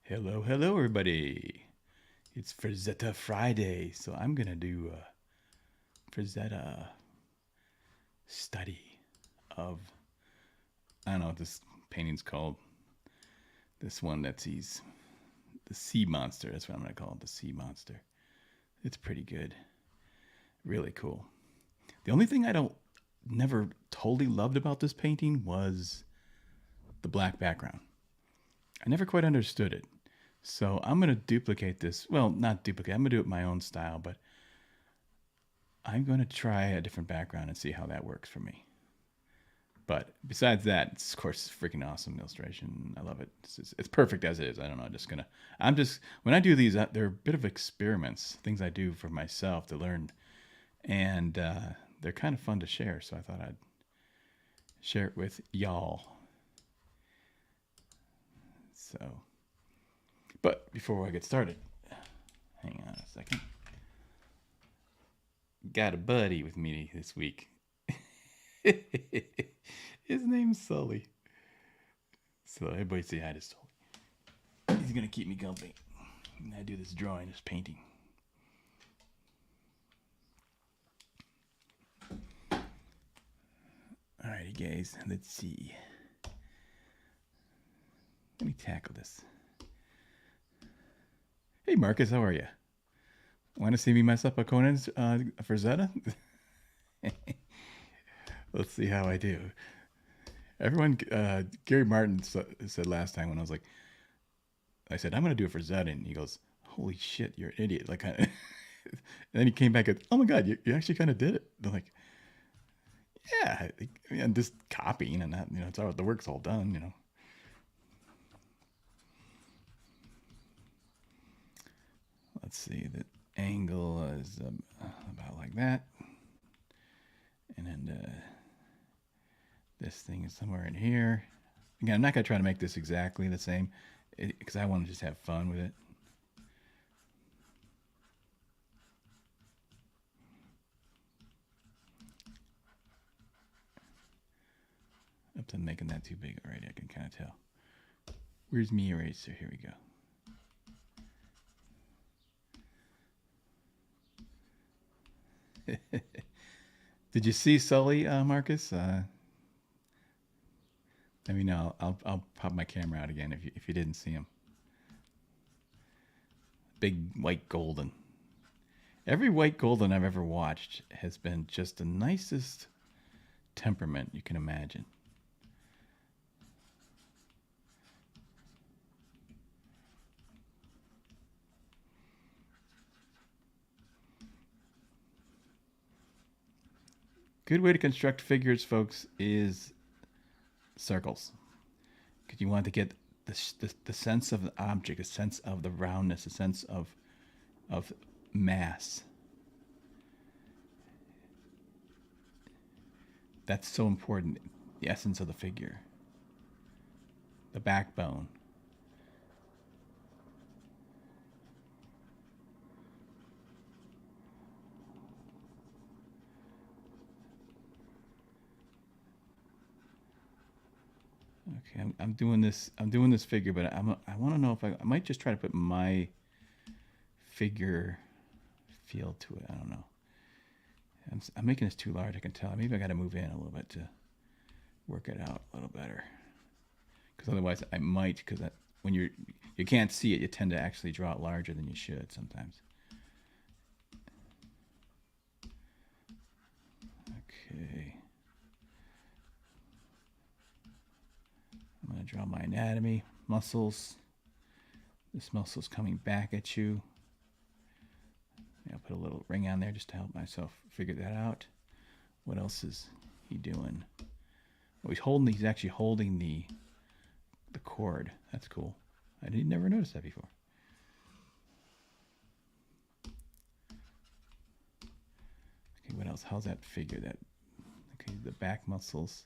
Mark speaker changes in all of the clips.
Speaker 1: Hello, hello, everybody. It's Frazetta Friday, so I'm gonna do a Frazetta study of I don't know what this painting's called. This one that's he's the Sea Monster. That's what I'm gonna call it, the Sea Monster. It's pretty good, really cool. The only thing I don't never totally loved about this painting was the black background. I never quite understood it. So I'm gonna duplicate this. Well, not duplicate. I'm gonna do it my own style, but I'm going to try a different background and see how that works for me. But besides that, it's of course freaking awesome illustration. I love it. It's perfect as it is. I don't know. I'm just when I do these, they're a bit of experiments, things I do for myself to learn, and they're kind of fun to share. So I thought I'd share it with y'all. So, but before I get started, hang on a second. Got a buddy with me this week. His name's Sully. So everybody say hi to Sully. He's gonna keep me company. I do this drawing, this painting. Alrighty, guys. Let's see. Let me tackle this. Hey, Marcus, how are you? Want to see me mess up a Conan's Frazetta? Let's see how I do. Everyone, Gary Martin said last time when I said, I'm going to do it for Zed. And he goes, holy shit, you're an idiot. Like, and then he came back and, oh my God, you actually kind of did it. They're like, yeah, I'm just copying and that, it's all, the work's all done. Let's see, the angle is about like that. And then this thing is somewhere in here. Again, I'm not going to try to make this exactly the same because I want to just have fun with it. Oops, I'm making that too big already. I can kind of tell. Where's me eraser? Here we go. Did you see Sully, Marcus? Let me know. I'll pop my camera out again if you didn't see him. Big white golden. Every white golden I've ever watched has been just the nicest temperament you can imagine. Good way to construct figures, folks, is circles. Because you want to get the sense of the object, a sense of the roundness, a sense of mass. That's so important. The essence of the figure, the backbone. Okay, I'm doing this. I'm doing this figure, but I want to know if I might just try to put my figure feel to it. I don't know. I'm making this too large. I can tell. Maybe I got to move in a little bit to work it out a little better. Because otherwise, I might. Because when you can't see it, you tend to actually draw it larger than you should sometimes. Okay. I'm going to draw my anatomy, muscles. This muscle's coming back at you. I'll put a little ring on there just to help myself figure that out. What else is he doing? Oh, he's actually holding the cord. That's cool. I didn't never notice that before. Okay, what else? How's that figure? Okay, the back muscles.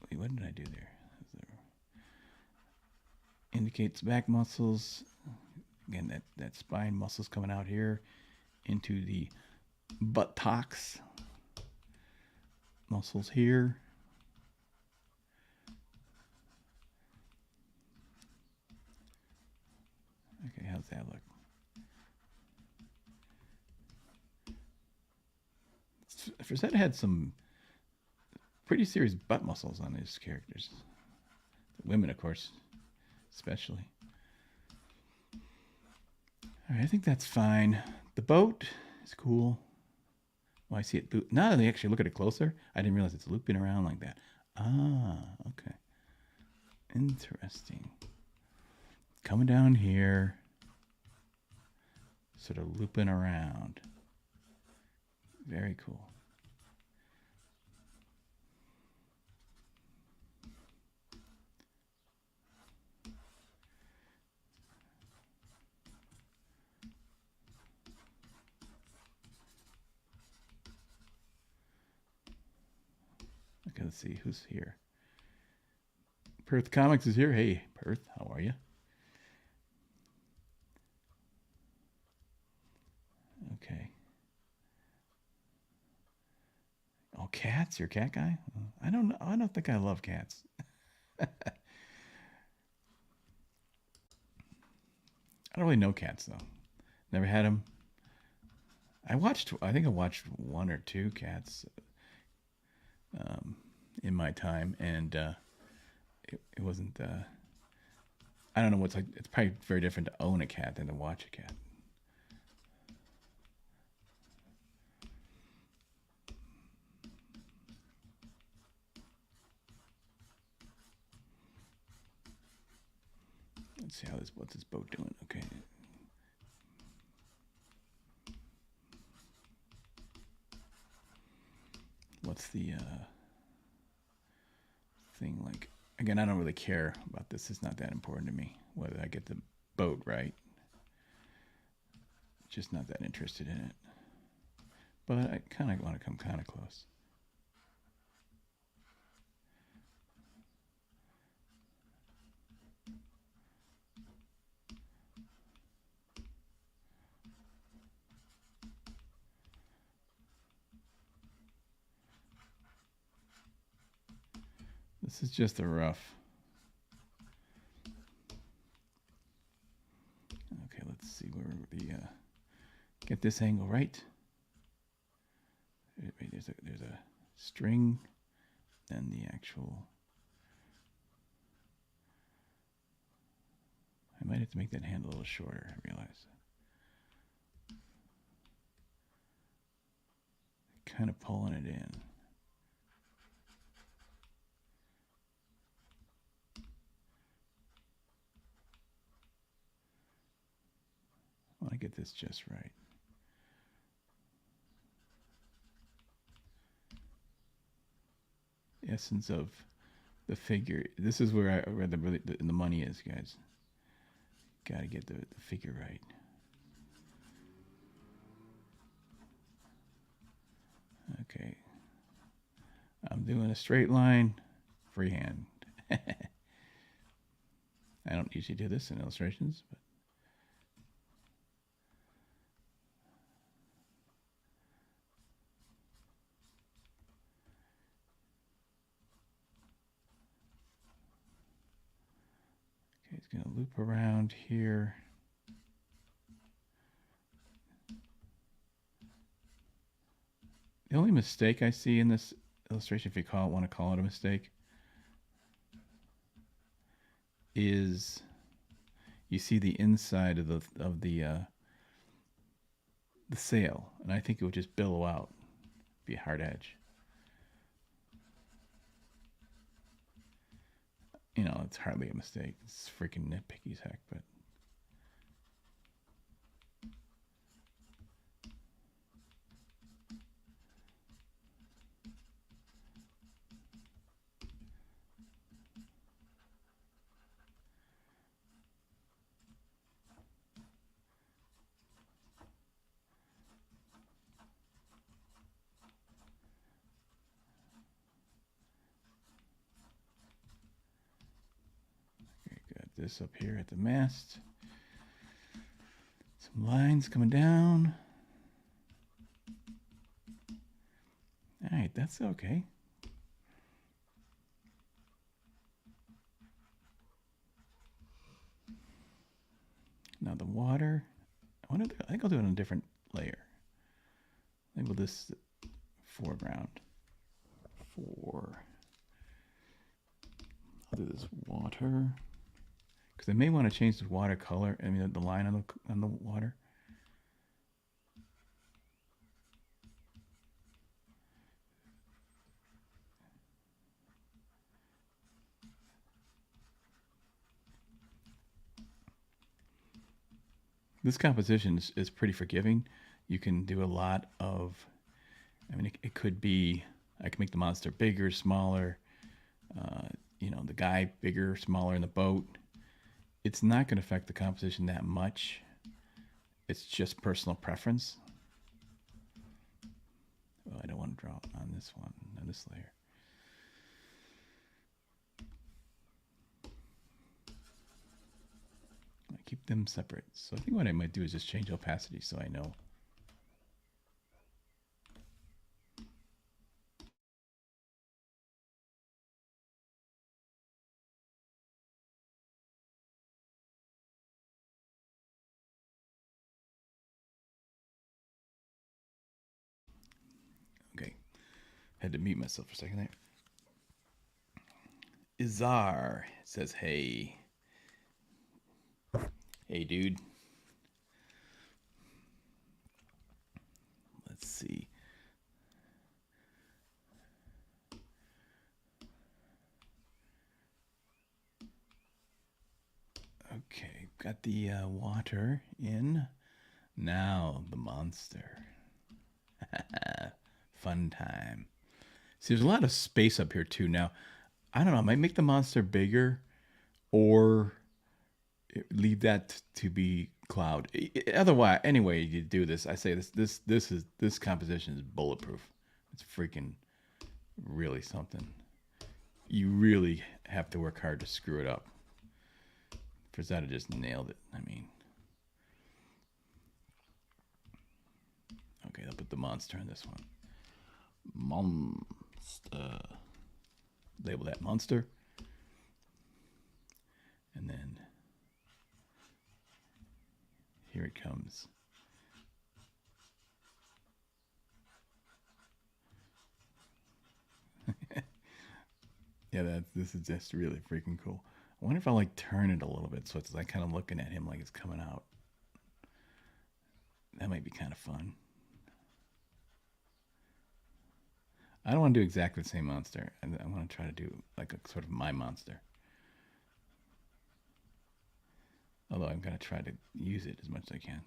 Speaker 1: Wait, what did I do there? Indicates back muscles. Again, that spine muscles coming out here into the buttocks. Muscles here. that look? Frazetta had some pretty serious butt muscles on his characters. The women, of course, especially. All right, I think that's fine. The boat is cool. Oh, I see it. Now that they actually look at it closer, I didn't realize it's looping around like that. Ah, okay. Interesting. Coming down here, sort of looping around. Very cool. Okay, let's see who's here. Perth Comics is here. Hey, Perth, how are you? Okay. Oh, cats? You're a cat guy? I don't know. I don't think I love cats. I don't really know cats though. Never had them. I think I watched one or two cats in my time, and it wasn't. I don't know what's like. It's probably very different to own a cat than to watch a cat. Let's see what's this boat doing. Okay. What's the thing like? Again, I don't really care about this. It's not that important to me whether I get the boat right. Just not that interested in it. But I kind of want to come kind of close. This is just a rough. Okay, let's see where the get this angle right. There's a string, and the actual. I might have to make that hand a little shorter. I realize. Kind of pulling it in. I want to get this just right. Essence of the figure. This is where the money is, guys. Got to get the figure right. Okay. I'm doing a straight line, freehand. I don't usually do this in illustrations, but okay, it's going to loop around here. The only mistake I see in this illustration, if you want to call it a mistake, is you see the inside of the sail, and I think it would just billow out, be a hard edge. You know, it's hardly a mistake. It's freaking nitpicky as heck, but. This up here at the mast. Some lines coming down. All right, that's okay. Now the water, I think I'll do it on a different layer. Label this foreground. I'll do this water. Because I may want to change the water color. I mean, the line on the water. This composition is pretty forgiving. You can do a lot of, I mean, it could be, I can make the monster bigger, smaller, the guy bigger, smaller in the boat. It's not going to affect the composition that much. It's just personal preference. Oh, I don't want to draw on this one, on this layer. I keep them separate. So I think what I might do is just change opacity so I know. Okay, had to mute myself for a second there. Izar says, hey. Hey, dude. Let's see. Okay, got the water in. Now the monster. Fun time. See, there's a lot of space up here too. Now, I don't know. I might make the monster bigger, or leave that to be cloud. Otherwise, anyway you do this, I say this composition is bulletproof. It's freaking really something. You really have to work hard to screw it up. Frazetta just nailed it. I mean, okay, I'll put the monster on this one. Monster. Label that monster. And then here it comes. Yeah, this is just really freaking cool. I wonder if I'll like turn it a little bit so it's like kind of looking at him like it's coming out. That might be kind of fun. I don't want to do exactly the same monster. I want to try to do like a sort of my monster. Although I'm going to try to use it as much as I can.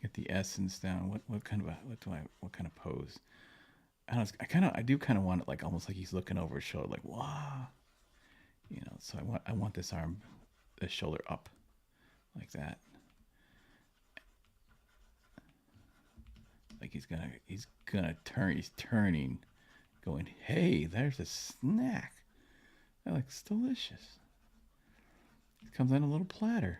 Speaker 1: Get the essence down. What kind of pose? I do kind of want it like almost like he's looking over his shoulder, like wow. So I want this arm, this shoulder up, like that. Like he's gonna turn. He's turning, going, hey, there's a snack. That looks delicious. It comes on a little platter.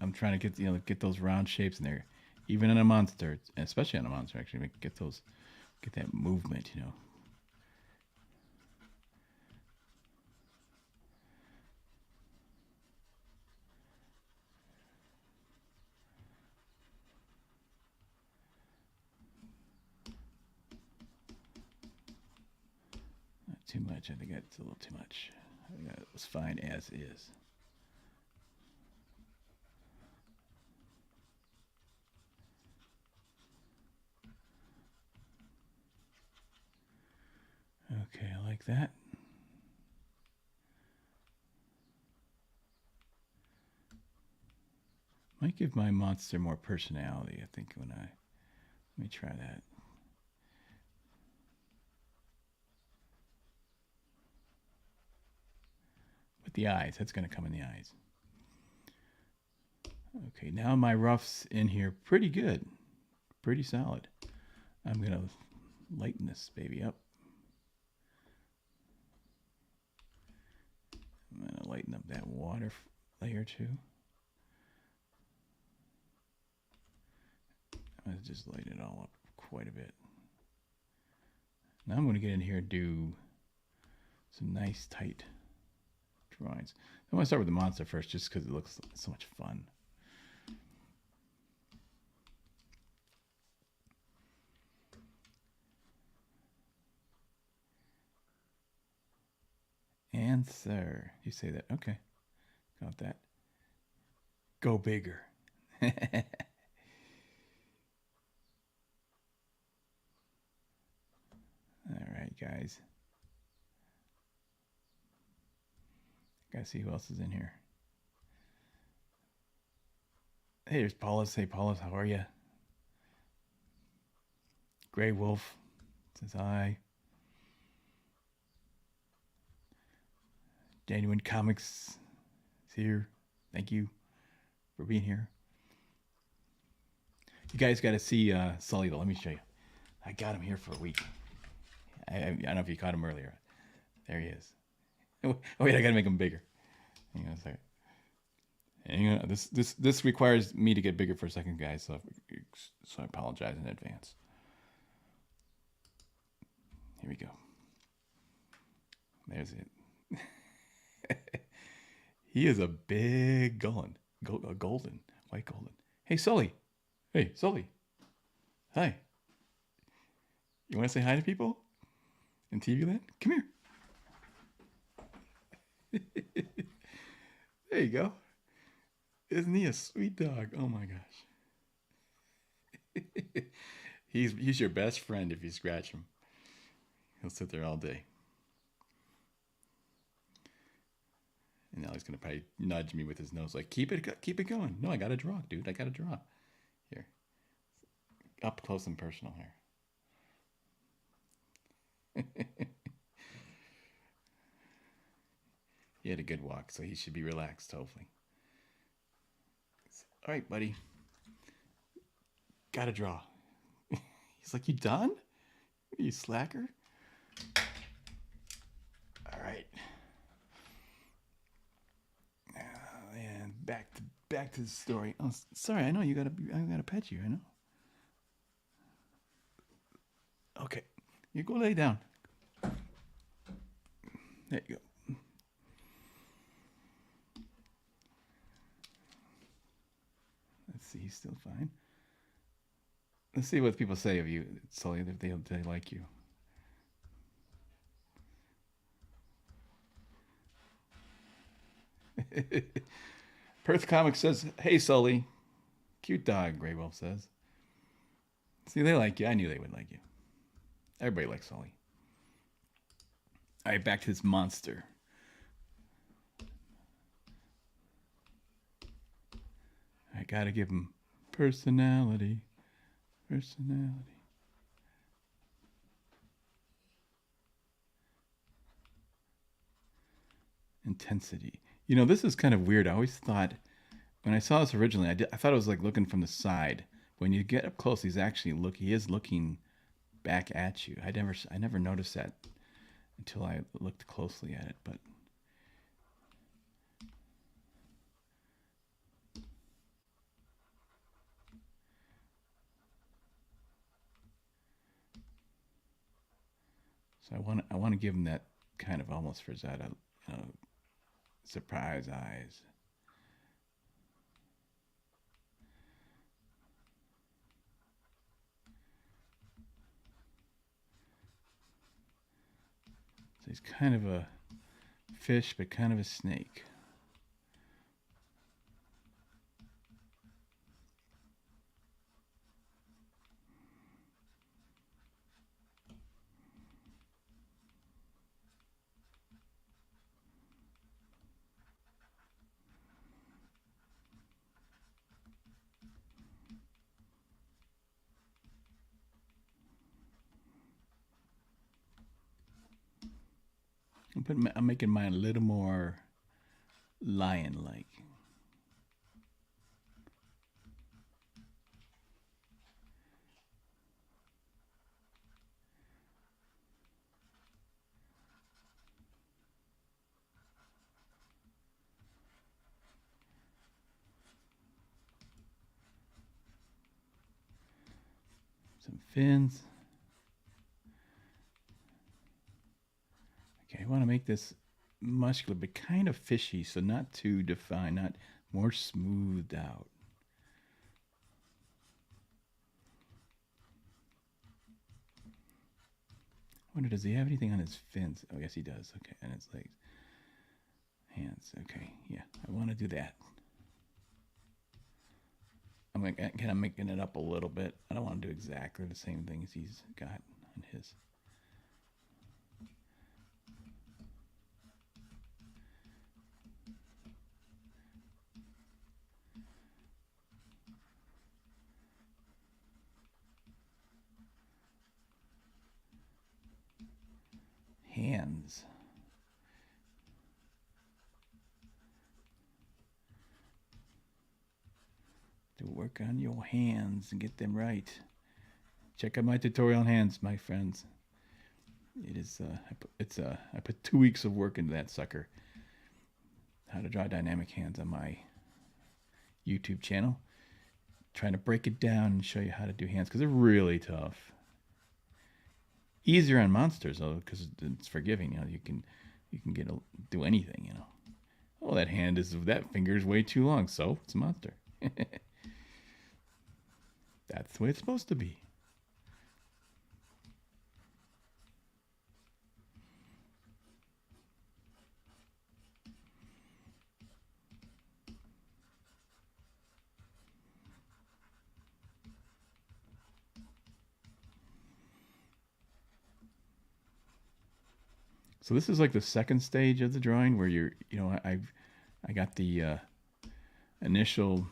Speaker 1: I'm trying to get those round shapes in there, even in a monster, especially on a monster. Actually, get that movement. Not too much. I think that's a little too much. I think that was fine as is. Okay, I like that. Might give my monster more personality, I think, let me try that. But the eyes. That's going to come in the eyes. Okay, now my rough's in here pretty good. Pretty solid. I'm going to lighten this baby up. I'm going to lighten up that water layer too. I'm going to just lighten it all up quite a bit. Now I'm going to get in here and do some nice tight drawings. I want to start with the monster first just because it looks so much fun. Answer. You say that. Okay. Got that. Go bigger. All right, guys. Gotta see who else is in here. Hey, there's Paulus. Hey, Paulus, how are you? Gray Wolf says hi. Genuine Comics is here. Thank you for being here. You guys got to see Sully, though. Let me show you. I got him here for a week. I don't know if you caught him earlier. There he is. Oh, wait, I got to make him bigger. Hang on a second. Hang on. This requires me to get bigger for a second, guys, so I apologize in advance. Here we go. There's it. He is a big golden, white golden. Hey, Sully. Hey, Sully. Hi. You want to say hi to people in TV land? Come here. There you go. Isn't he a sweet dog? Oh my gosh. He's your best friend if you scratch him. He'll sit there all day. And now he's gonna probably nudge me with his nose, like, keep it going. No, I gotta draw, dude. I gotta draw. Here, up close and personal here. He had a good walk, so he should be relaxed, hopefully. All right, buddy. Gotta draw. He's like, you done? You slacker? All right. And back to the story. Oh, sorry. I know I gotta pet you. I know. Okay, you go lay down. There you go. Let's see. He's still fine. Let's see what people say of you, Sully. If they like you. Perth Comics says, hey, Sully. Cute dog, Grey Wolf says. See, they like you. I knew they would like you. Everybody likes Sully. All right, back to this monster. I gotta give him personality. Intensity. You know, this is kind of weird. I always thought, when I saw this originally, I thought it was like looking from the side. When you get up close, he is looking back at you. I never noticed that until I looked closely at it, but so I want to give him that kind of almost Frazetta, surprise eyes. So he's kind of a fish, but kind of a snake. I'm making mine a little more lion-like. Some fins. Okay, I want to make this muscular but kind of fishy, so not too defined, not more smoothed out. I wonder, does he have anything on his fins? Oh, yes, he does. Okay, and his legs. Hands. Okay, yeah, I want to do that. I'm like, kind of making it up a little bit. I don't want to do exactly the same things he's got on his. Hands. To work on your hands and get them right. Check out my tutorial on hands, my friends. It is. I put 2 weeks of work into that sucker. How to draw dynamic hands on my YouTube channel. Trying to break it down and show you how to do hands because they're really tough. Easier on monsters though because it's forgiving. You know, you can do anything. You know. Oh, that finger is way too long, so it's a monster. That's the way it's supposed to be. So this is like the second stage of the drawing where I got the initial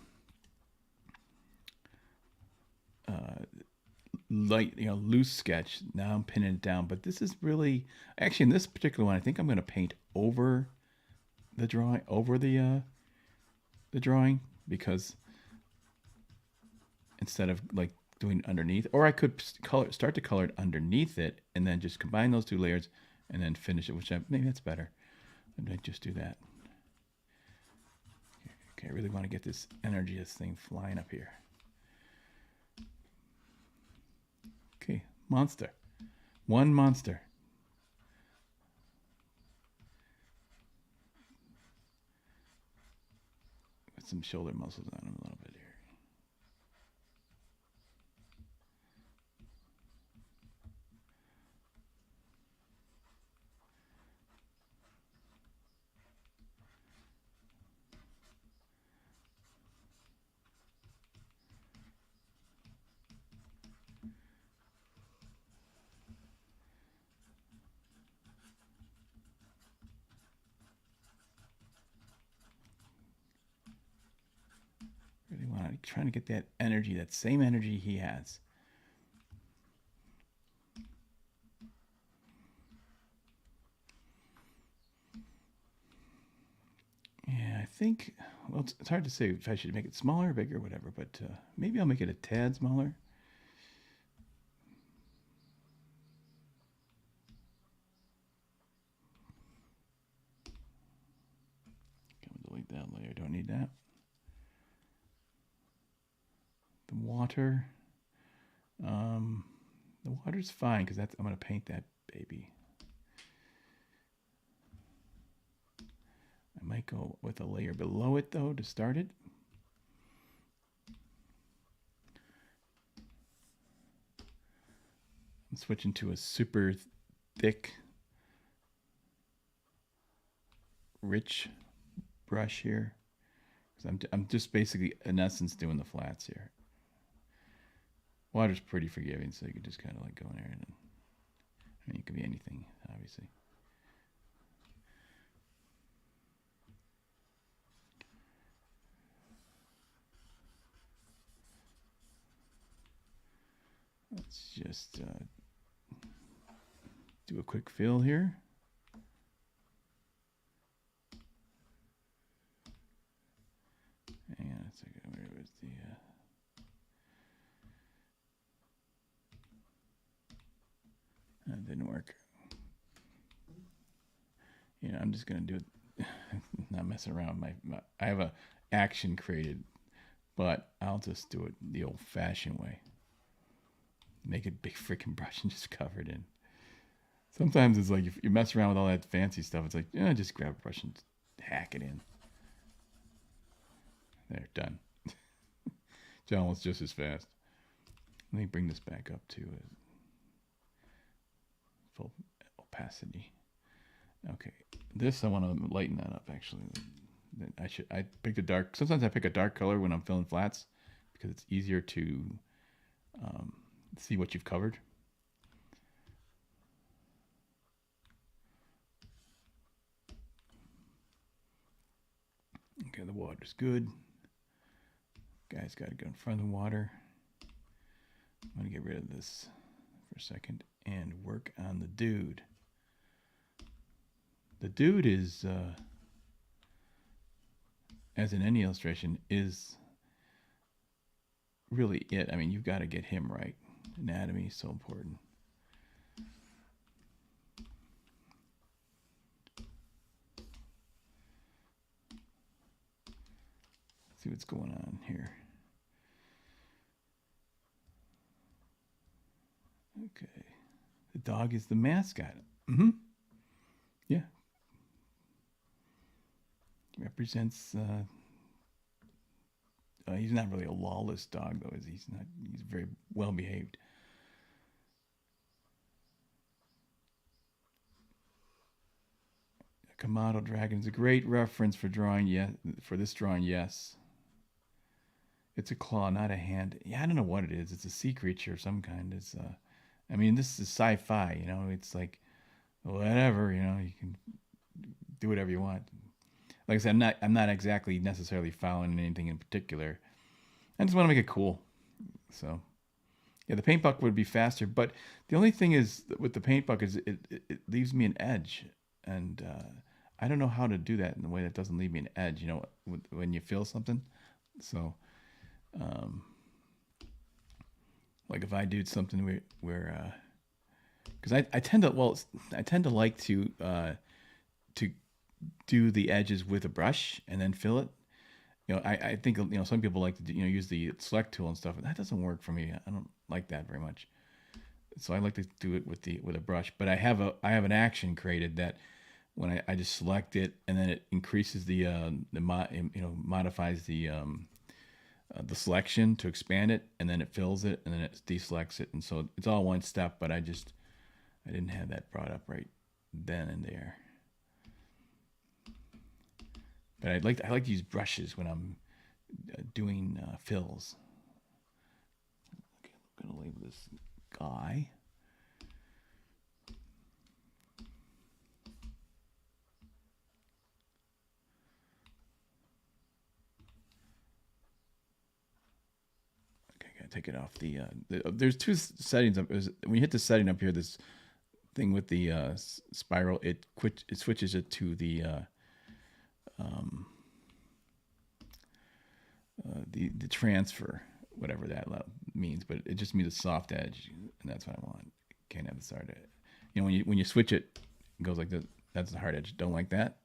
Speaker 1: light, loose sketch. Now I'm pinning it down, but this is really actually in this particular one. I think I'm going to paint over the drawing, the drawing, because instead of like doing underneath, or I could start to color it underneath it, and then just combine those two layers, and then finish it. Maybe that's better. I might just do that. Okay, I really want to get this energy, this thing flying up here. Okay, monster. One monster. Got some shoulder muscles on him a little bit here. Really want to trying to get that energy, that same energy he has. Yeah, I think. Well, it's hard to say if I should make it smaller or bigger, or whatever. But maybe I'll make it a tad smaller. Delete that layer. Don't need that. The water. The water's fine because I'm going to paint that baby. I might go with a layer below it though to start it. I'm switching to a super thick, rich brush here because I'm just basically in essence doing the flats here. Water's pretty forgiving, so you can just kind of like go in there and I mean, it could be anything, obviously. Let's just do a quick fill here. second. Where was the? That didn't work. You know, I'm just gonna do it. Not messing around. I have a action created, but I'll just do it the old-fashioned way. Make a big freaking brush and just cover it in. Sometimes it's like if you mess around with all that fancy stuff, it's like, yeah, just grab a brush and hack it in. There, done. John was just as fast. Let me bring this back up to full opacity. Okay, this I want to lighten that up. Actually, I picked a dark. Sometimes I pick a dark color when I'm filling flats because it's easier to see what you've covered. Okay, the water's good. Guys, got to go in front of the water. I'm gonna get rid of this for a second and work on the dude. The dude is, as in any illustration, is really it. I mean, you've got to get him right. Anatomy is so important. Let's see what's going on here. Okay. The dog is the mascot. Mm-hmm. Yeah. Represents he's not really a lawless dog though, is he? He's very well behaved. A Komodo dragon is a great reference for drawing. For this drawing, yes. It's a claw, not a hand. Yeah, I don't know what it is. It's a sea creature of some kind. It's I mean, this is sci-fi, you know. It's like whatever, you know. You can do whatever you want. Like I said, I'm not exactly necessarily following anything in particular. I just want to make it cool. So, yeah, the paint bucket would be faster, but the only thing is with the paint bucket is it leaves me an edge, and I don't know how to do that in a way that doesn't leave me an edge. You know, when you feel something. So, like if I do something where because I tend to like to do the edges with a brush and then fill it. You know, I think, you know, some people like to use the select tool and stuff, and that doesn't work for me. I don't like that very much. So I like to do it with a brush. But I have an action created that when I just select it, and then it increases modifies the selection to expand it, and then it fills it, and then it deselects it, and so it's all one step. But I didn't have that brought up right then and there. But I like to use brushes when I'm doing fills. Okay, I'm gonna label this guy. Okay, gotta take it off there's two settings up. When you hit the setting up here, this thing with the spiral, it switches it to the transfer, whatever that means, but it just means a soft edge, and that's what I want. Can't have the hard edge. You know, when you switch it, it goes like this. That's the hard edge. Don't like that.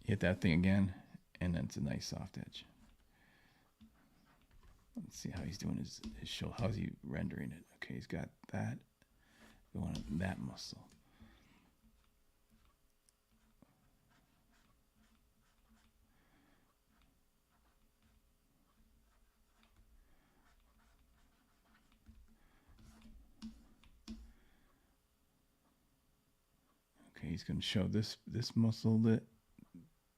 Speaker 1: Hit that thing again, and then it's a nice soft edge. Let's see how he's doing his shoulder. How's he rendering it? Okay, he's got that going on that muscle. Okay, he's going to show this muscle lit,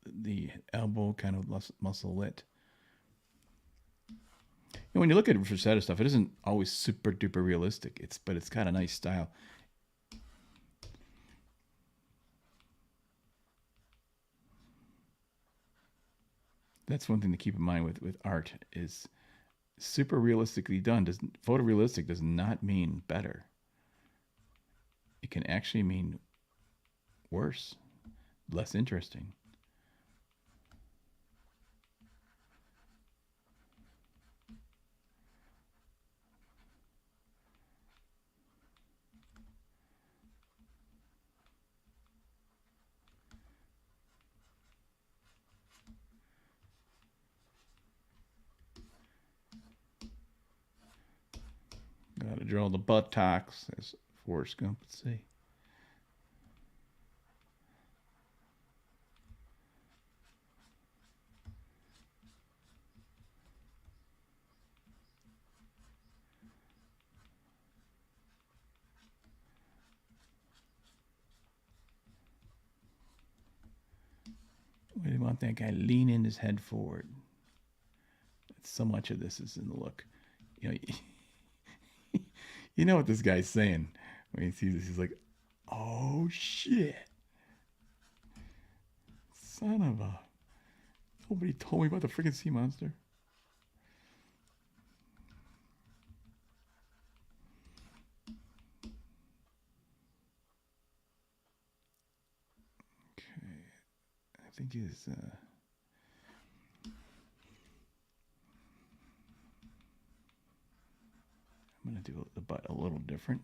Speaker 1: the elbow kind of muscle lit. And when you look at Frazetta stuff, it isn't always super duper realistic. But it's got a nice style. That's one thing to keep in mind with art is super realistically done. Photorealistic does not mean better. It can actually mean worse, less interesting. Gotta draw the buttocks, as Forrest Gump would say. We want that guy leaning his head forward. So much of this is in the look. You know, you know what this guy's saying when he sees this. He's like, "Oh shit, son of a! Nobody told me about the freaking sea monster." Okay, I think he's. I'm gonna do the butt a little different.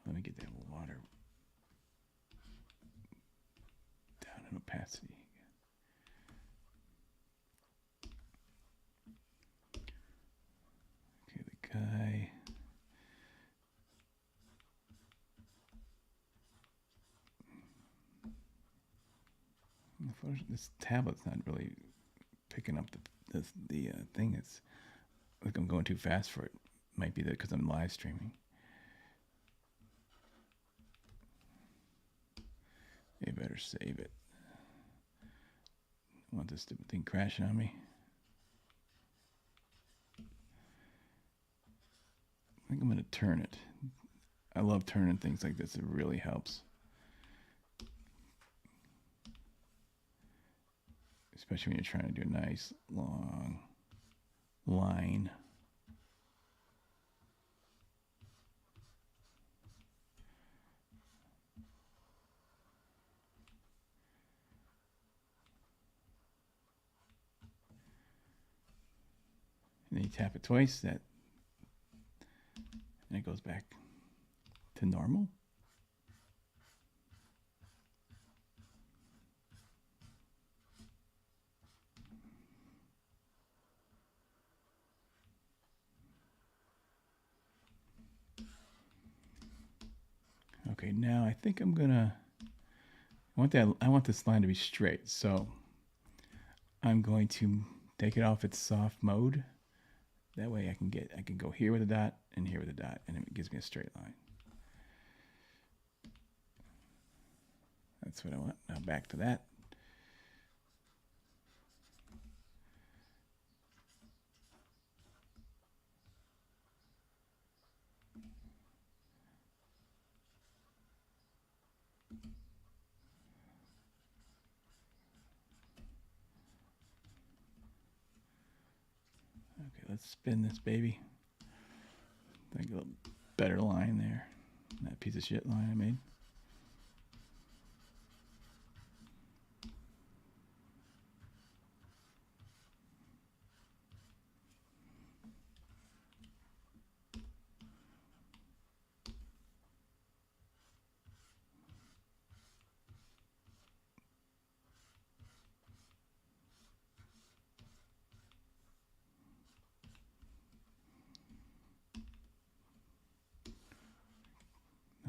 Speaker 1: Let me get that water down in opacity. Okay, the guy. This tablet's not really picking up the thing. It's like I'm going too fast for it. Might be that because I'm live streaming. You better save it. I want this stupid thing crashing on me. I think I'm going to turn it. I love turning things like this. It really helps. Especially when you're trying to do a nice long line. And then you tap it twice, and it goes back to normal. Okay, now I think I'm gonna. I want this line to be straight, so I'm going to take it off its soft mode. That way I can go here with a dot and here with a dot, and it gives me a straight line. That's what I want. Now back to that. Okay, let's spin this baby. I get a better line there. That piece of shit line I made.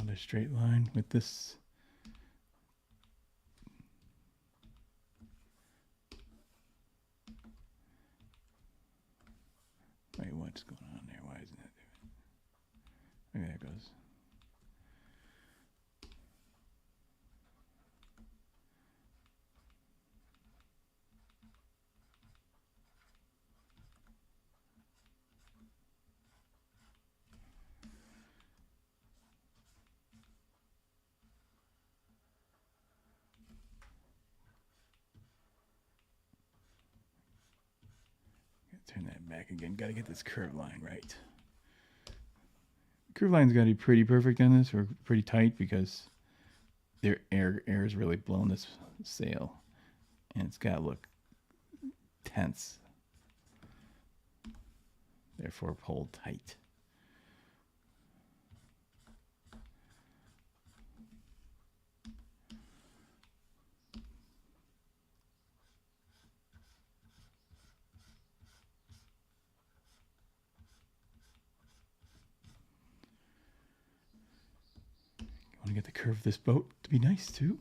Speaker 1: Another straight line with this. Wait, what's going on there? Why isn't that doing it? Okay, there it goes. Turn that back again. Got to get this curve line right. Curve line's got to be pretty perfect on this, or pretty tight, because their air is really blowing this sail, and it's got to look tense. Therefore, hold tight. get the curve of this boat to be nice too.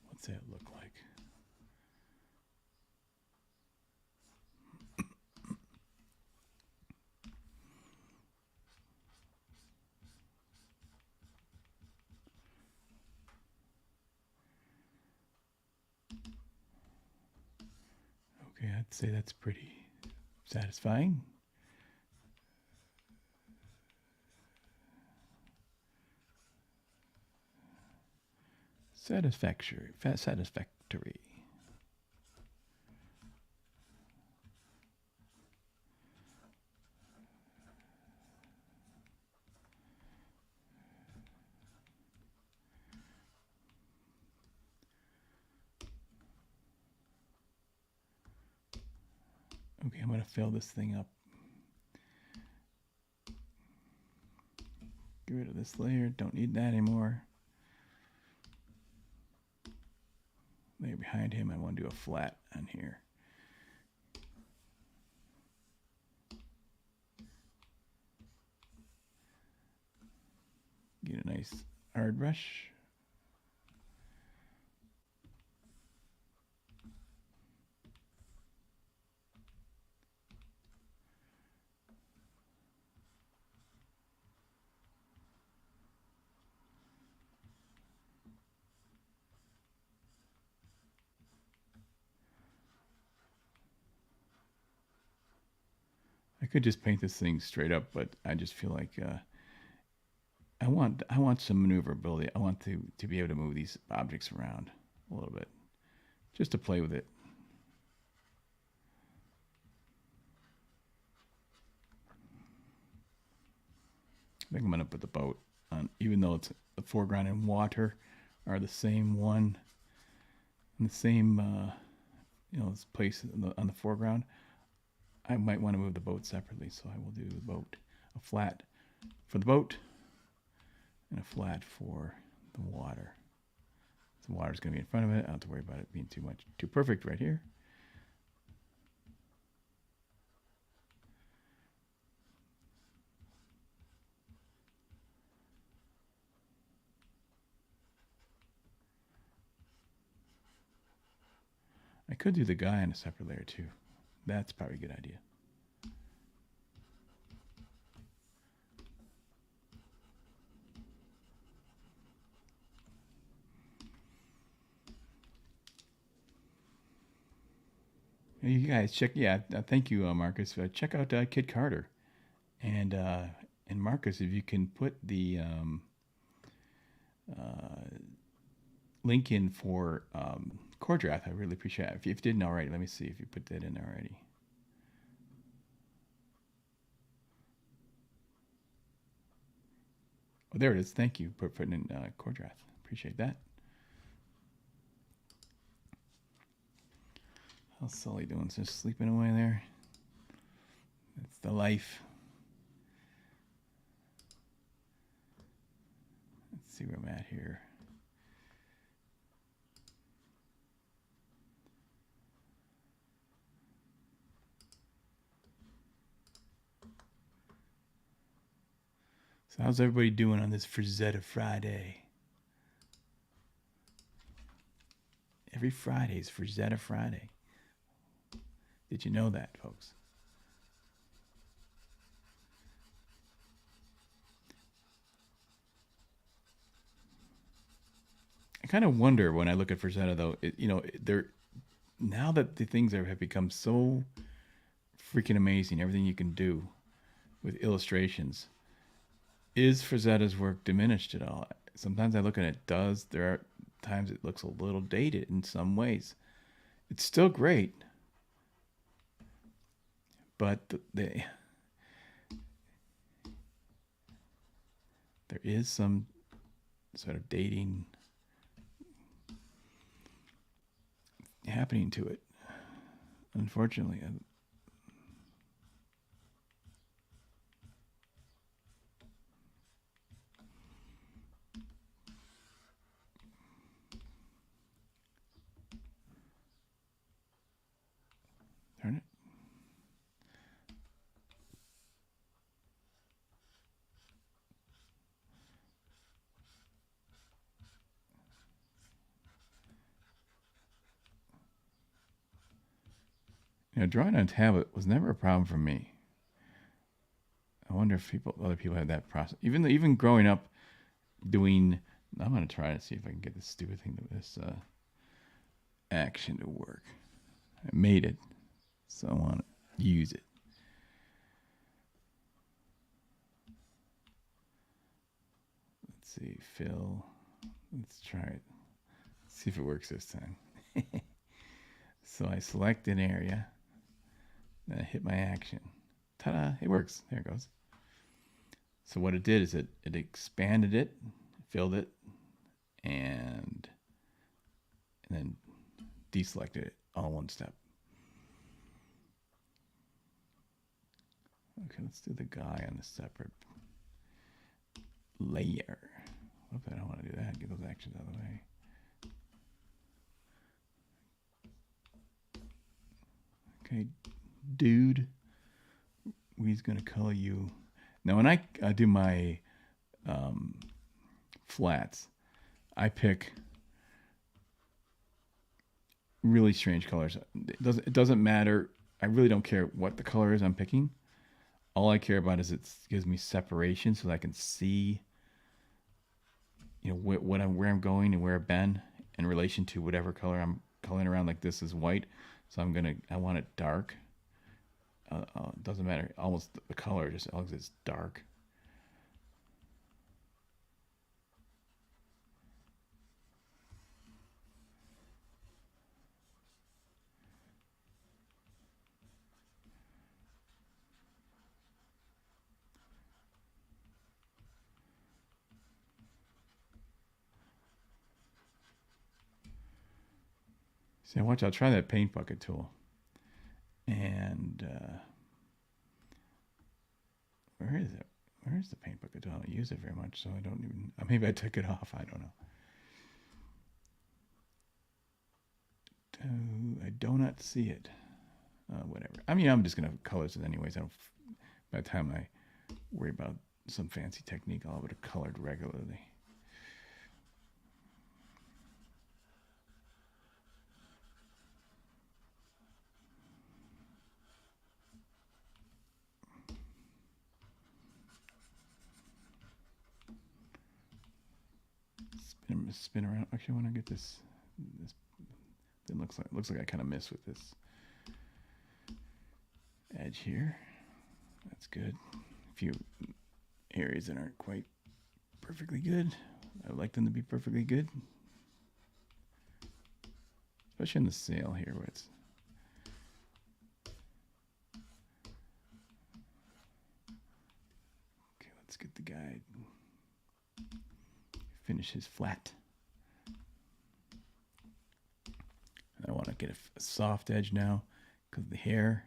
Speaker 1: What's that look like? Okay, I'd say that's pretty satisfying. Satisfactory. Satisfactory. Okay, I'm going to fill this thing up. Get rid of this layer. Don't need that anymore. Layer behind him. I want to do a flat on here. Get a nice hard brush. I could just paint this thing straight up, but I just feel like I want some maneuverability. I want to be able to move these objects around a little bit, just to play with it. I think I'm gonna put the boat on, even though it's the foreground and water are the same one, in the same place on the foreground. I might want to move the boat separately, so I will do the boat, a flat for the boat and a flat for the water. The water's going to be in front of it. I don't have to worry about it being too perfect right here. I could do the guy on a separate layer too. That's probably a good idea. You guys check, thank you, Marcus. Check out Kid Carter, and Marcus, if you can put the link in for Core Draft, I really appreciate it. If you didn't already, let me see if you put that in already. Oh, there it is. Thank you for putting in Core Draft. Appreciate that. How's Sully doing? Just sleeping away there? That's the life. Let's see where I'm at here. So how's everybody doing on this Frazetta Friday? Every Friday is Frazetta Friday. Did you know that, folks? I kind of wonder when I look at Frazetta, though. They're now that the things have become so freaking amazing. Everything you can do with illustrations. Is Frazetta's work diminished at all? Sometimes I look and it does. There are times it looks a little dated in some ways. It's still great, but there is some sort of dating happening to it, unfortunately. Drawing on a tablet was never a problem for me. I wonder if other people had that process. Even growing up doing, I'm gonna try to see if I can get this stupid thing to this action to work. I made it, so I want to use it. Let's see, fill. Let's try it. Let's see if it works this time. So I select an area, then I hit my action. Ta-da! It works. There it goes. So what it did is it expanded it, filled it, and then deselected it all in one step. Okay, let's do the guy on the separate layer. Oops, I don't want to do that. Get those actions out of the way. Okay, dude, we's gonna call you. Now, when I do my flats, I pick really strange colors. It doesn't matter. I really don't care what the color is I'm picking. All I care about is it gives me separation so that I can see, where I'm going and where I've been in relation to whatever color I'm coloring around. Like this is white, so I want it dark. It doesn't matter. Almost the color, just as long as it's dark. See, watch. I'll try that paint bucket tool. And where is it? Where's the paint bucket tool? I don't use it very much, so I don't even. Maybe I took it off. I don't know. I do not see it. Whatever. I'm just gonna color it anyways. By the time I worry about some fancy technique, I'll have it colored regularly. Spin around. Actually, I want to get this. It looks like I kind of missed with this edge here. That's good. A few areas that aren't quite perfectly good. I would like them to be perfectly good, especially in the sail here, where it's. Okay, let's get the guy. Finish his flat. I want to get a soft edge now because of the hair.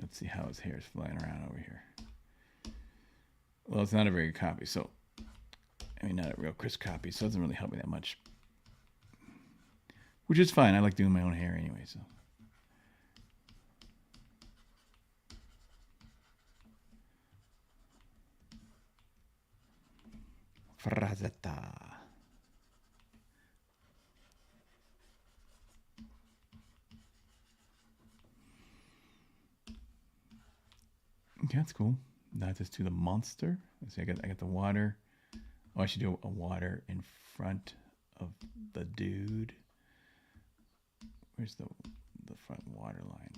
Speaker 1: Let's see how his hair is flying around over here. Well, it's not a very good copy, so not a real crisp copy, so it doesn't really help me that much. Which is fine. I like doing my own hair anyway, so. Frazetta. Okay, that's cool. Now just do the monster. Let's see, I got the water. Oh, I should do a water in front of the dude. Where's the front water line?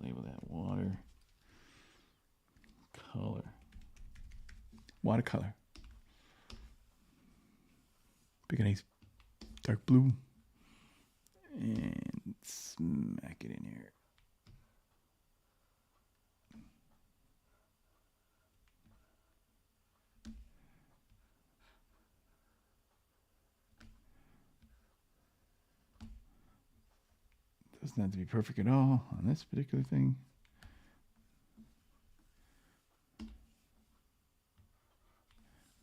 Speaker 1: Label that water. Color. Watercolor. Pick a nice dark blue. And smack it in here. Doesn't have to be perfect at all on this particular thing.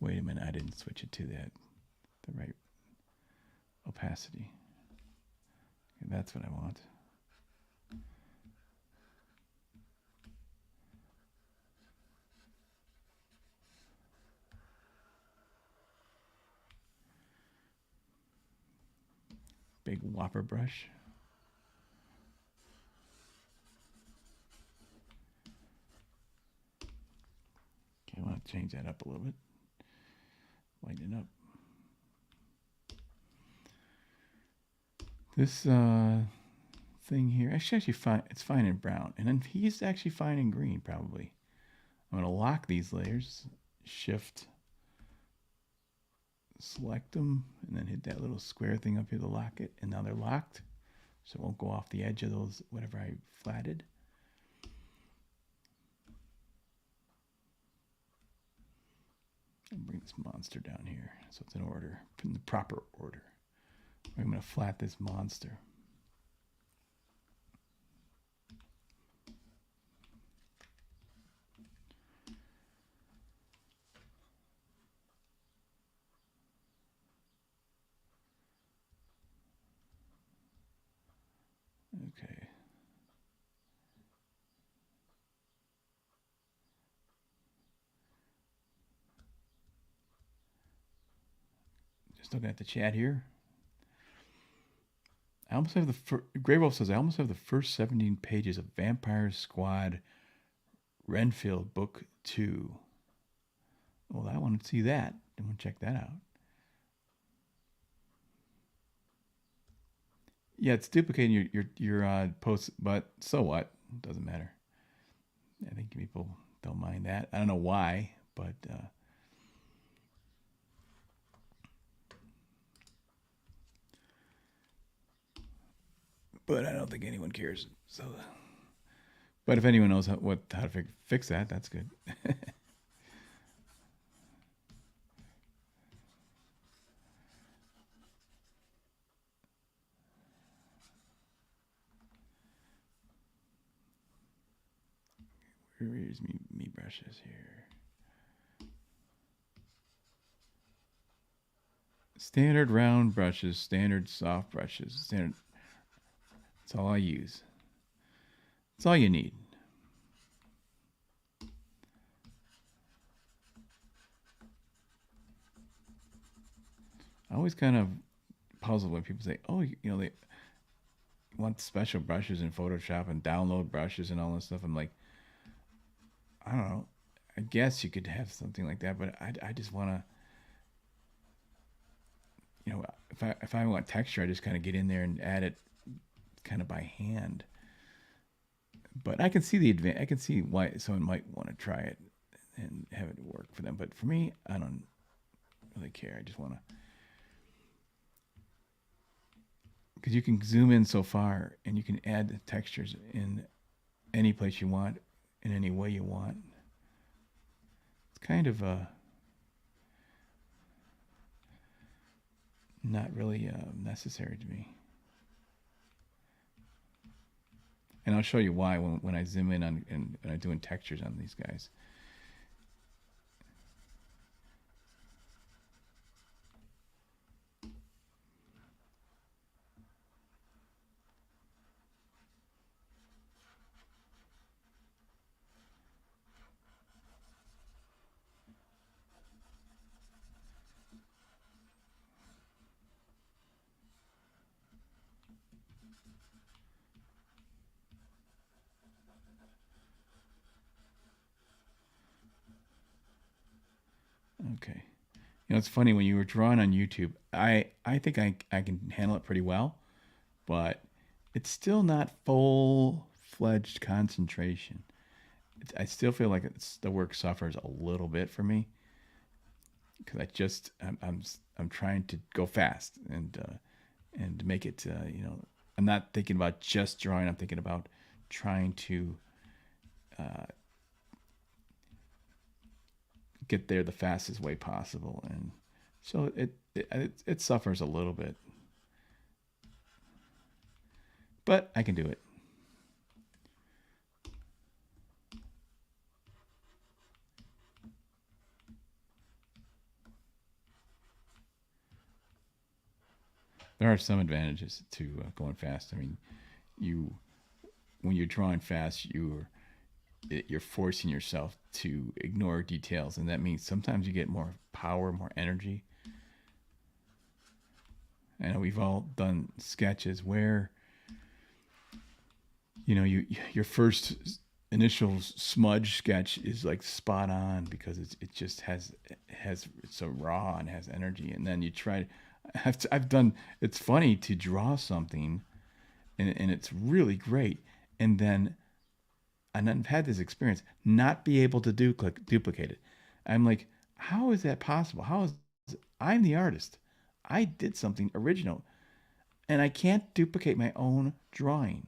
Speaker 1: Wait a minute, I didn't switch it to the right opacity. Okay, that's what I want. Big whopper brush. Okay, I want to change that up a little bit. Lighten it up. This thing here, actually fine. It's fine in brown, and then he's actually fine in green. Probably. I'm going to lock these layers. Shift. Select them, and then hit that little square thing up here to lock it. And now they're locked, so it won't go off the edge of those whatever I flatted. And bring this monster down here so it's in order, in the proper order. I'm going to flat this monster. Okay. Just looking at the chat here. I almost have Grey Wolf says I almost have the first 17 pages of Vampire Squad Renfield Book 2. Well, I want to see that. I want to check that out. Yeah, it's duplicating your posts, but so what? It doesn't matter. I think people don't mind that. I don't know why, but I don't think anyone cares. So, but if anyone knows how to fix that, that's good. Where's me brushes here? Standard round brushes, standard soft brushes, standard. That's all I use. That's all you need. I always kind of puzzle when people say, "Oh, they want special brushes in Photoshop and download brushes and all this stuff." I'm like, I don't know. I guess you could have something like that, but I just want to, if I want texture, I just kind of get in there and add it kind of by hand. But I can see I can see why someone might want to try it and have it work for them. But for me, I don't really care. I just want to, because you can zoom in so far and you can add the textures in any place you want, in any way you want. It's kind of not really necessary to me. And I'll show you why when I zoom in on and I'm doing textures on these guys. Okay. It's funny when you were drawing on YouTube, I think I can handle it pretty well, but it's still not full-fledged concentration. I still feel like the work suffers a little bit for me because I'm trying to go fast and make it I'm not thinking about just drawing. I'm thinking about trying to get there the fastest way possible, and so it suffers a little bit, but I can do it. there are some advantages to going fast. I mean, you when you're drawing fast, you're forcing yourself to ignore details, and that means sometimes you get more power, more energy. I know we've all done sketches where your first initial smudge sketch is like spot on because it just has it's so raw and has energy, and then you try. I've done. It's funny to draw something, and it's really great, and then I've had this experience not be able to duplicate it. I'm like, how is that possible? How is I'm the artist? I did something original, and I can't duplicate my own drawing.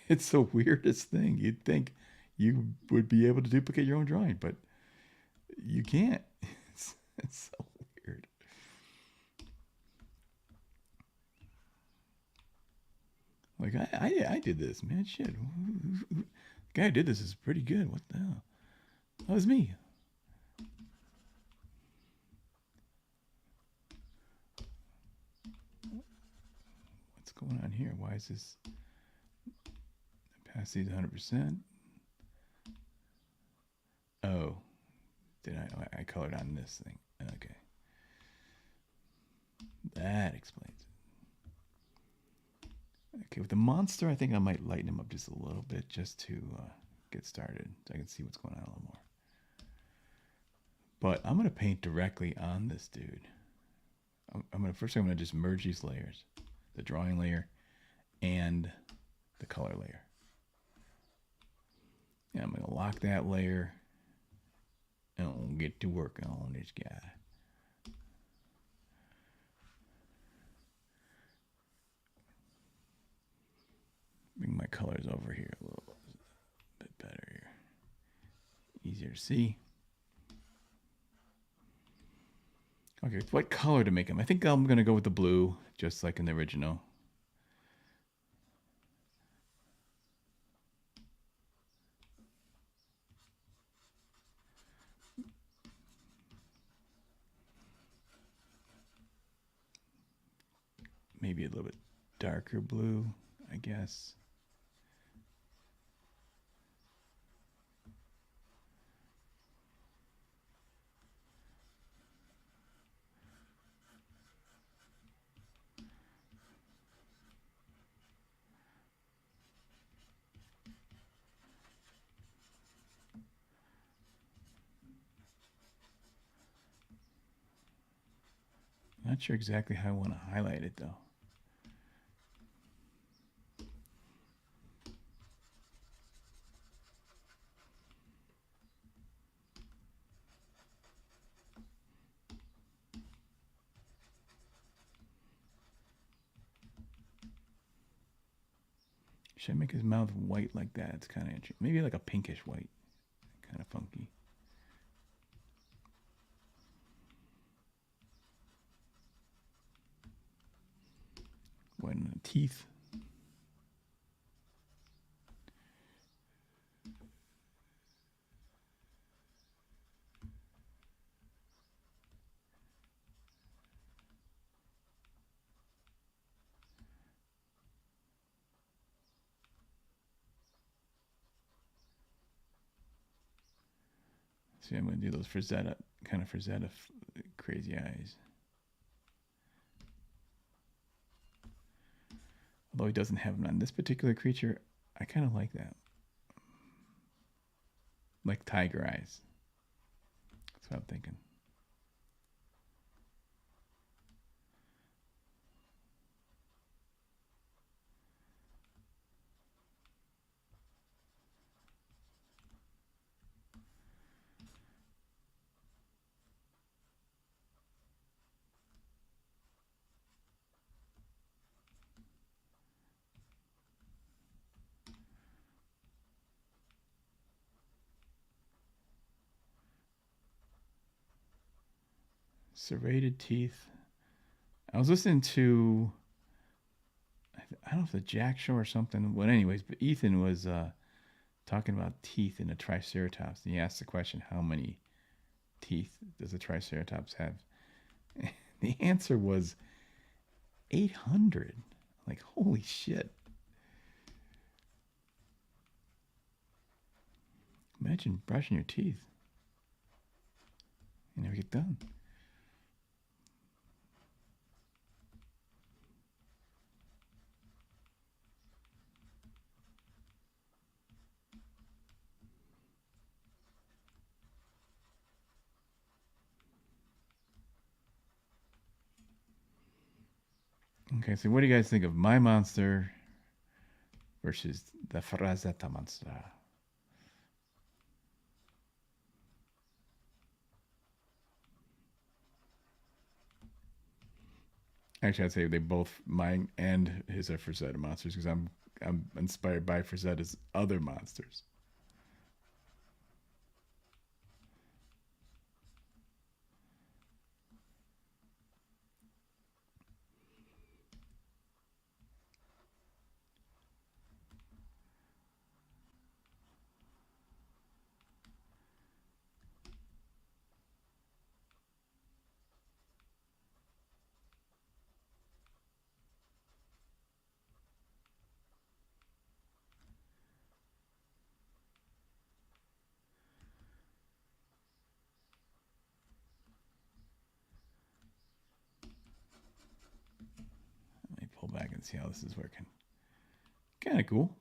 Speaker 1: It's the weirdest thing. You'd think you would be able to duplicate your own drawing, but you can't. It's so weird. Like I did this, man. Shit, the guy who did this is pretty good. What the hell? That was me. What's going on here? Why is this opacity 100%? Oh, did I colored on this thing? Okay, that explains it. Okay, with the monster, I think I might lighten him up just a little bit just to get started, so I can see what's going on a little more. But I'm gonna paint directly on this dude. I'm gonna just merge these layers, the drawing layer and the color layer. And I'm gonna lock that layer and I'll get to work on this guy. Bring my colors over here a little bit better here. Easier to see. Okay, what color to make them? I think I'm gonna go with the blue, just like in the original. Maybe a little bit darker blue, I guess. Not sure exactly how I want to highlight it though. Should I make his mouth white like that? It's kind of interesting. Maybe like a pinkish white. Kind of funky. White on the teeth. See, I'm going to do those Frazetta, kind of Frazetta crazy eyes. Although he doesn't have them on this particular creature, I kind of like that. Like tiger eyes. That's what I'm thinking. Serrated teeth. I was listening to, I don't know if the Jack Show or something. Well, anyways, but Ethan was talking about teeth in a Triceratops, and he asked the question, "How many teeth does a Triceratops have?" The answer was 800. Like, holy shit. Imagine brushing your teeth. You never get done. Okay, so what do you guys think of my monster versus the Frazetta Monster? Actually, I'd say they both, mine and his, are Frazetta monsters because I'm inspired by Frazetta's other monsters. Let me pull back and see how this is working. Kind of cool.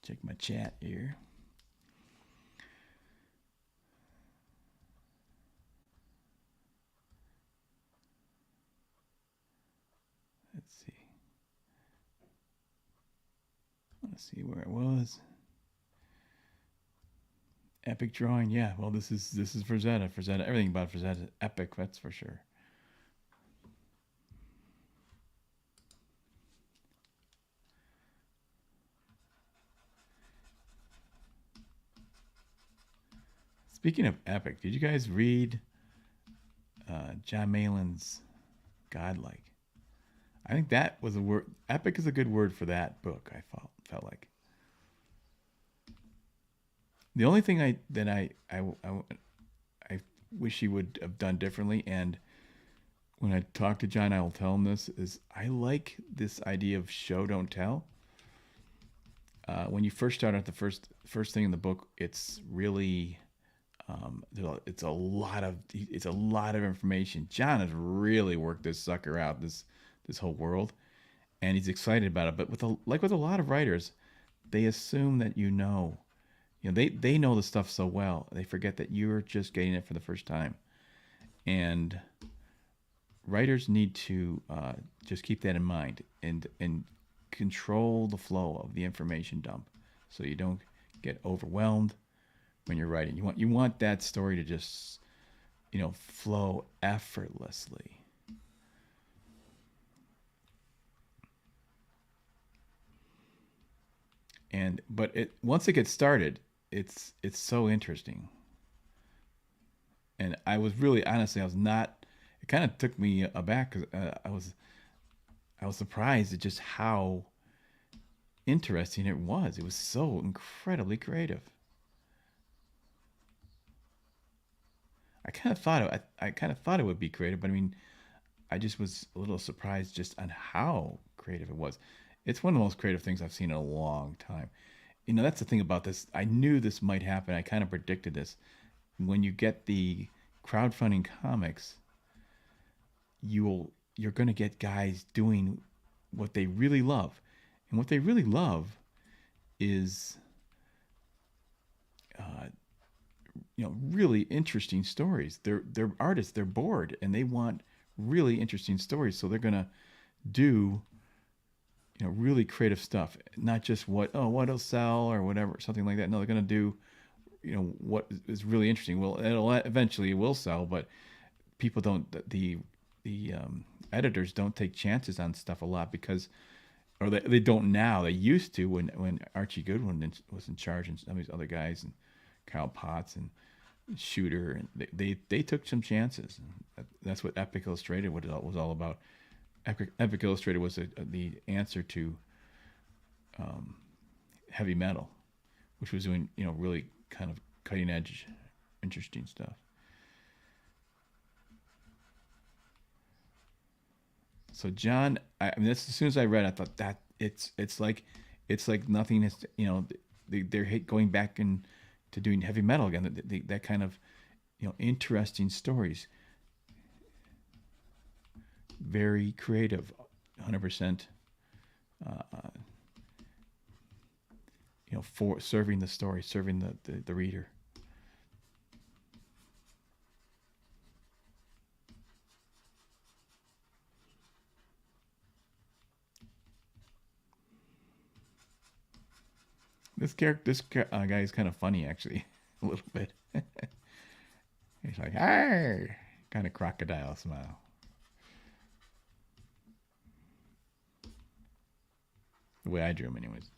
Speaker 1: Check my chat here. Let's see. I want to see where it was. Epic drawing, yeah. Well, this is Frazetta. Frazetta, everything about Frazetta is epic. That's for sure. Speaking of epic, did you guys read John Malin's Godlike? I think that was a word. Epic is a good word for that book. I felt like. The only thing I wish he would have done differently, and when I talk to John, I will tell him this, is I like this idea of show don't tell. When you first start out, the first thing in the book, it's really it's a lot of information. John has really worked this sucker out, this whole world, and he's excited about it. But with a lot of writers, they assume that they know the stuff so well, they forget that you're just getting it for the first time. And writers need to just keep that in mind and control the flow of the information dump, so you don't get overwhelmed when you're writing. You want that story to just flow effortlessly. But once it gets started, it's so interesting. And I was really, honestly, I was not. It kind of took me aback because I was surprised at just how interesting it was. It was so incredibly creative. I kind of thought it would be creative, but I mean, I just was a little surprised just on how creative it was. It's one of the most creative things I've seen in a long time. That's the thing about this. I knew this might happen. I kind of predicted this. When you get the crowdfunding comics, you're going to get guys doing what they really love. And what they really love is uh, really interesting stories. They're artists, they're bored, and they want really interesting stories, so they're going to do really creative stuff, not just what'll sell or whatever, something like that. No, they're going to do what is really interesting. Well, it will sell, but people don't, the editors don't take chances on stuff a lot because, or they don't now. They used to when Archie Goodwin was in charge, and some of these other guys, and Kyle Potts and Shooter, and they took some chances. That's what Epic Illustrated was all about. Epic Illustrated was the answer to Heavy Metal, which was doing really kind of cutting edge, interesting stuff. So John, I mean, that's as soon as I read, I thought that it's like nothing is, you know, they're going back and to doing heavy metal again. That kind of, you know, interesting stories, very creative, 100%. You know, for serving the story, serving the reader. This guy is kind of funny actually, a little bit. He's like, "Hey," kind of crocodile smile. The way I drew him, anyways.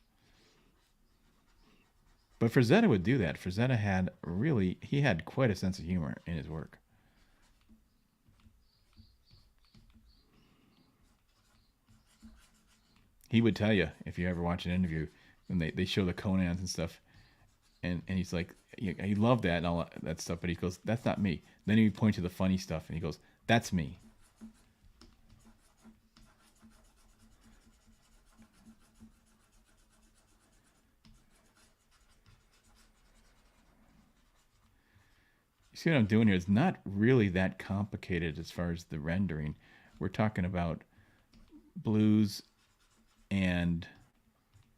Speaker 1: But Frazetta would do that. Frazetta had really, he had quite a sense of humor in his work. He would tell you if you ever watch an interview, and they show the Conans and stuff, and he's like, he loved that and all that stuff, but he goes, "That's not me." Then he would point to the funny stuff, and he goes, "That's me." You see what I'm doing here? It's not really that complicated as far as the rendering. We're talking about blues and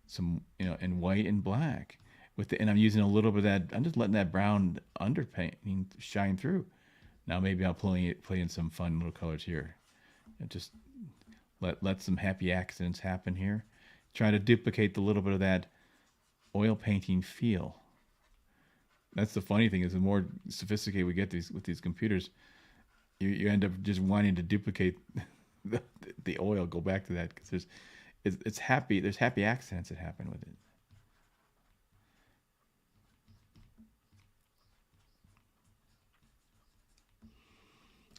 Speaker 1: some, you know, and white and black with the, and I'm using a little bit of that. I'm just letting that brown underpainting shine through. Now maybe I'll play in some fun little colors here. And just let some happy accidents happen here. Try to duplicate the little bit of that oil painting feel. That's the funny thing, is the more sophisticated we get these with these computers, you end up just wanting to duplicate the oil. Go back to that because it's happy. There's happy accidents that happen with it.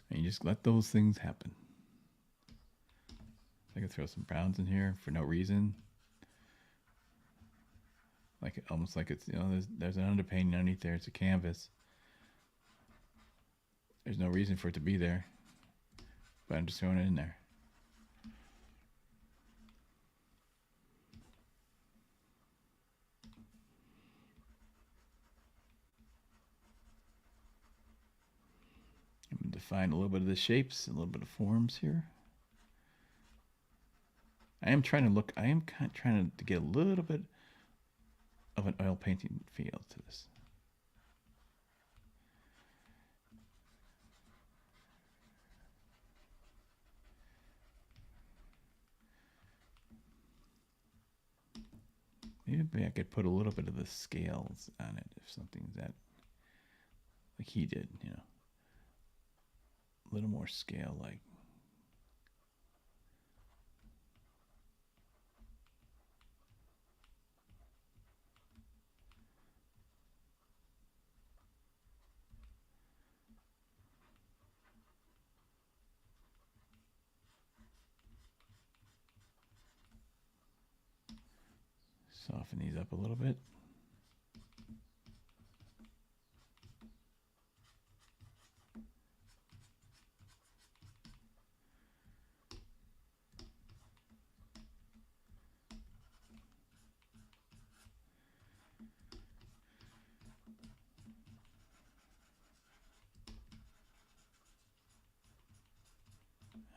Speaker 1: And you just let those things happen. I can throw some browns in here for no reason. Like almost like it's, you know, there's an underpainting underneath there. It's a canvas. There's no reason for it to be there, but I'm just throwing it in there. I'm going to define a little bit of the shapes, a little bit of forms here. I am trying to look, I am kind of trying to get a little bit of an oil painting feel to this. Maybe I could put a little bit of the scales on it if something's that, like he did, you know, a little more scale like. Soften these up a little bit.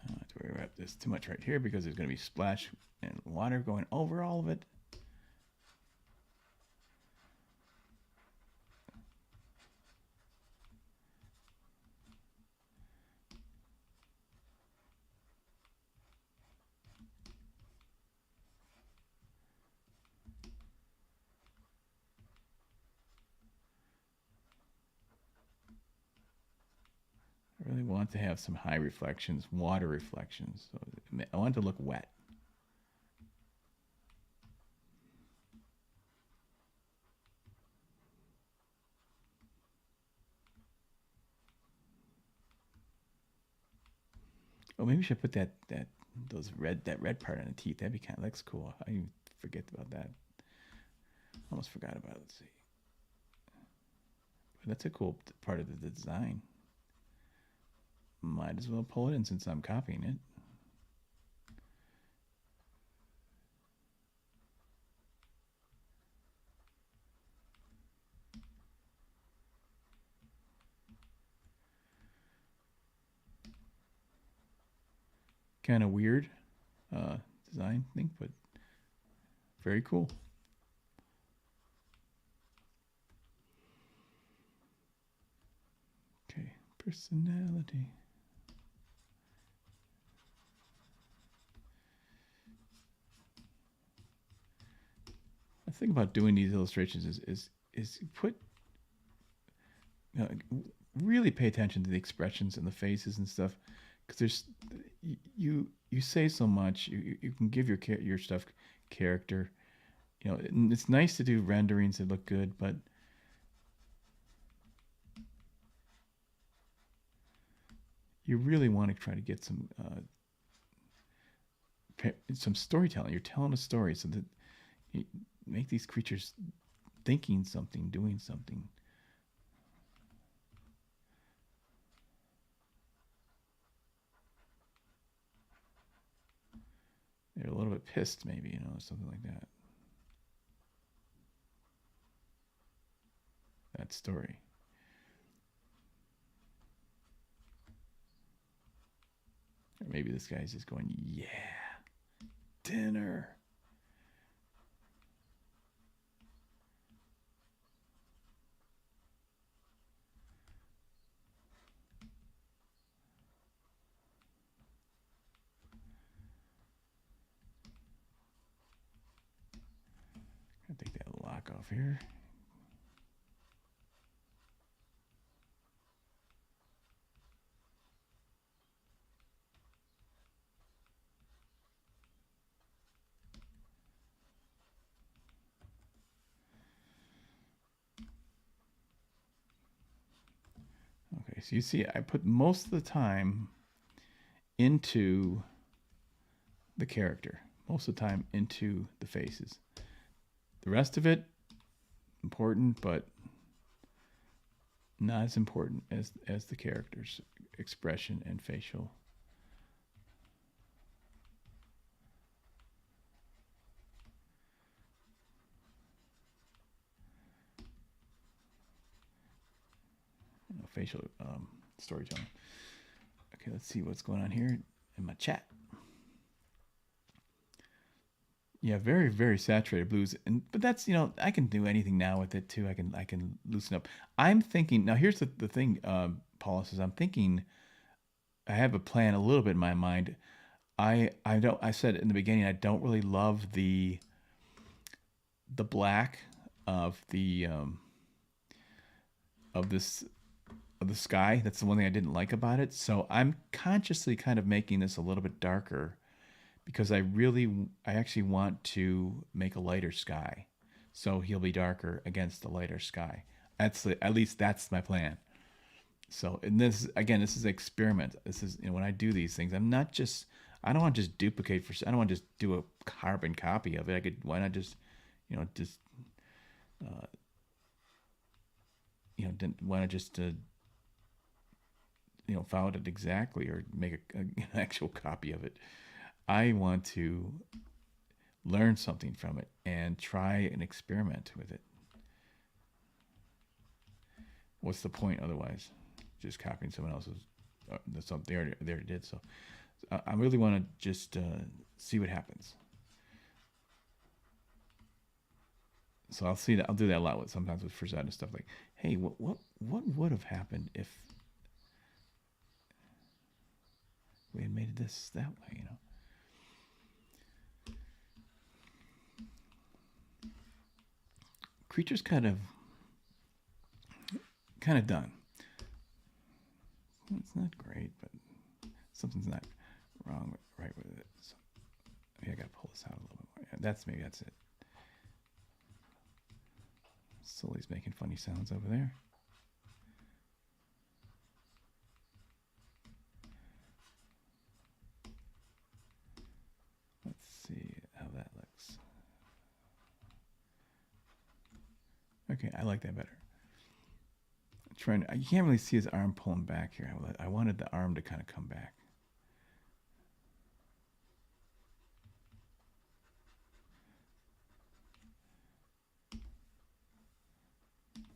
Speaker 1: I don't have to worry about this too much right here because there's going to be splash and water going over all of it. I really want to have some high reflections, water reflections. So I want it to look wet. Oh, maybe we should put that red part on the teeth. That'd be kind of, looks cool. I even forget about that. Almost forgot about it. Let's see. That's a cool part of the design. Might as well pull it in since I'm copying it. Kind of weird design thing, but very cool. Okay, personality. The thing about doing these illustrations is put really pay attention to the expressions and the faces and stuff, because there's you say so much. You can give your stuff character. It's nice to do renderings that look good, but you really want to try to get some storytelling. You're telling a story, so that you make these creatures thinking something, doing something. They're a little bit pissed, maybe, something like that. That story. Or maybe this guy's just going, yeah, dinner. I'll take that lock off here. Okay, so you see I put most of the time into the character, most of the time into the faces. The rest of it, important, but not as important as the character's expression and facial. Facial storytelling. Okay, let's see what's going on here in my chat. Yeah, very, very saturated blues, but that's I can do anything now with it too. I can loosen up. I'm thinking now. Here's the thing. Paula says I'm thinking. I have a plan a little bit in my mind. I don't. I said in the beginning I don't really love the black of the of the sky. That's the one thing I didn't like about it. So I'm consciously kind of making this a little bit darker, because I actually want to make a lighter sky. So he'll be darker against the lighter sky. At least that's my plan. So, and this is an experiment. This is, when I do these things, I don't want to just duplicate I don't want to just do a carbon copy of it. Why not just, why not just, follow it exactly, or make an actual copy of it. I want to learn something from it and try and experiment with it. What's the point otherwise? Just copying someone else's. That's something they already did. So I really want to just see what happens. So I'll see that. I'll do that a lot sometimes with Frazetta stuff. Like, hey, what would have happened if we had made this that way? Creature's kind of done. It's not great, but something's not right with it. So maybe I gotta pull this out a little bit more. Maybe that's it. Sully's making funny sounds over there. Let's see how that looks. Okay, I like that better. trying. You can't really see his arm pulling back here. I wanted the arm to kind of come back.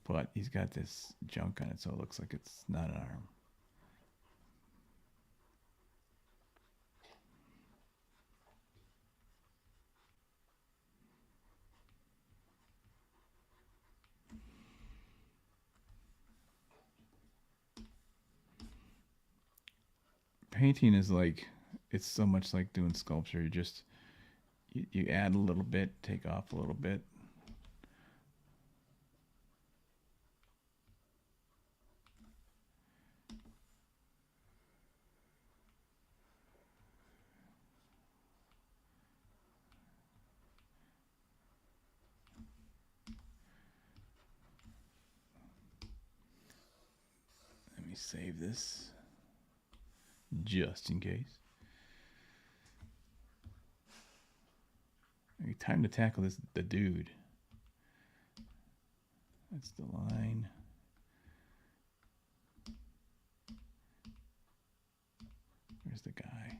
Speaker 1: But he's got this junk on it, so it looks like it's not an arm. Painting is like, it's so much like doing sculpture. You add a little bit, take off a little bit. Let me save this just in case. Okay, time to tackle the dude. That's the line. Where's the guy?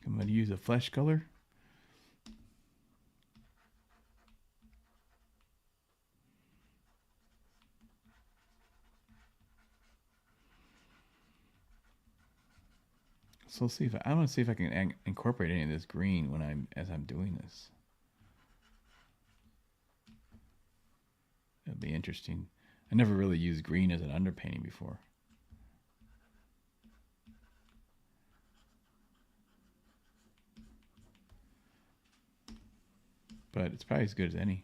Speaker 1: I'm going to use a flesh color. So let's see if I want to see if I can incorporate any of this green as I'm doing this. It'll be interesting. I never really used green as an underpainting before. But it's probably as good as any.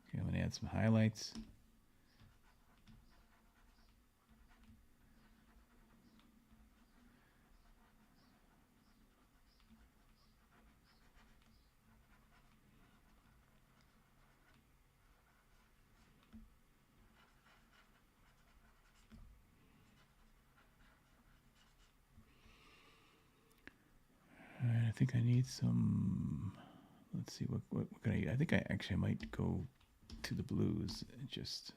Speaker 1: Okay, I'm going to add some highlights. All right, I think I need some. Let's see, what can I? I think I actually might go to the blues and just.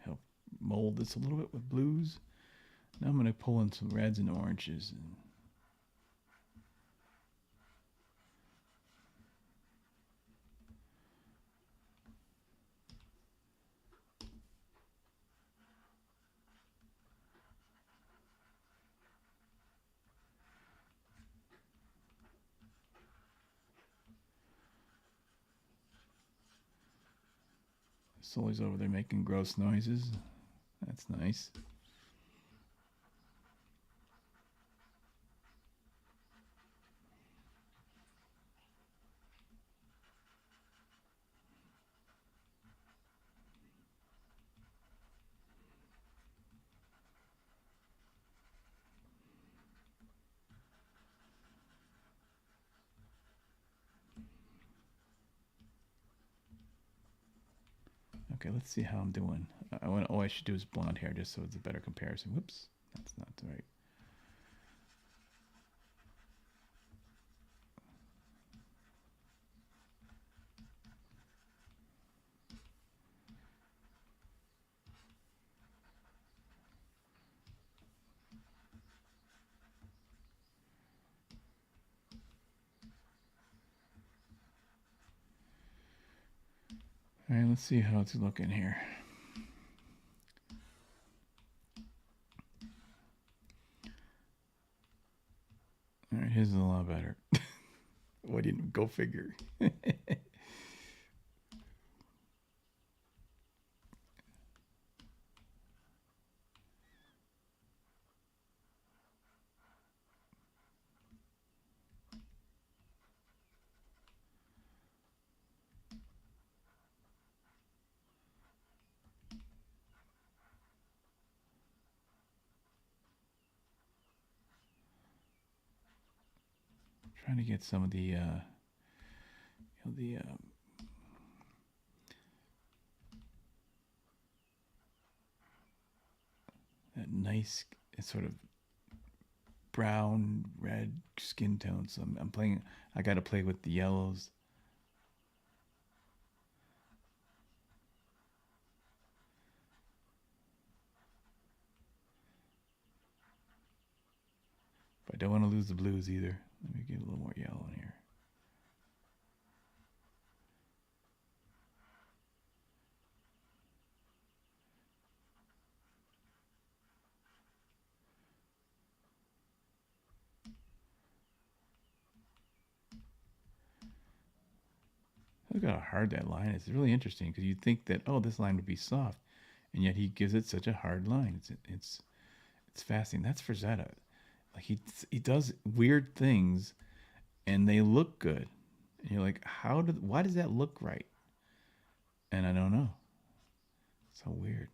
Speaker 1: Help mold this a little bit with blues. Now I'm going to pull in some reds and oranges. And Sully's over there making gross noises. That's nice. Okay, let's see how I'm doing. All I should do is blonde hair just so it's a better comparison. Whoops, that's not right. All right, let's see how it's looking here. All right, his is a lot better. What do you go figure? Trying to get some of the that nice sort of brown red skin tones. So I'm playing. I got to play with the yellows. But I don't want to lose the blues either. Let me get a little more yellow in here. Look how hard that line is. It's really interesting because you'd think that, oh, this line would be soft, and yet he gives it such a hard line. It's fascinating. That's Frazetta. Like he does weird things, and they look good. And you're like, why does that look right? And I don't know. So weird.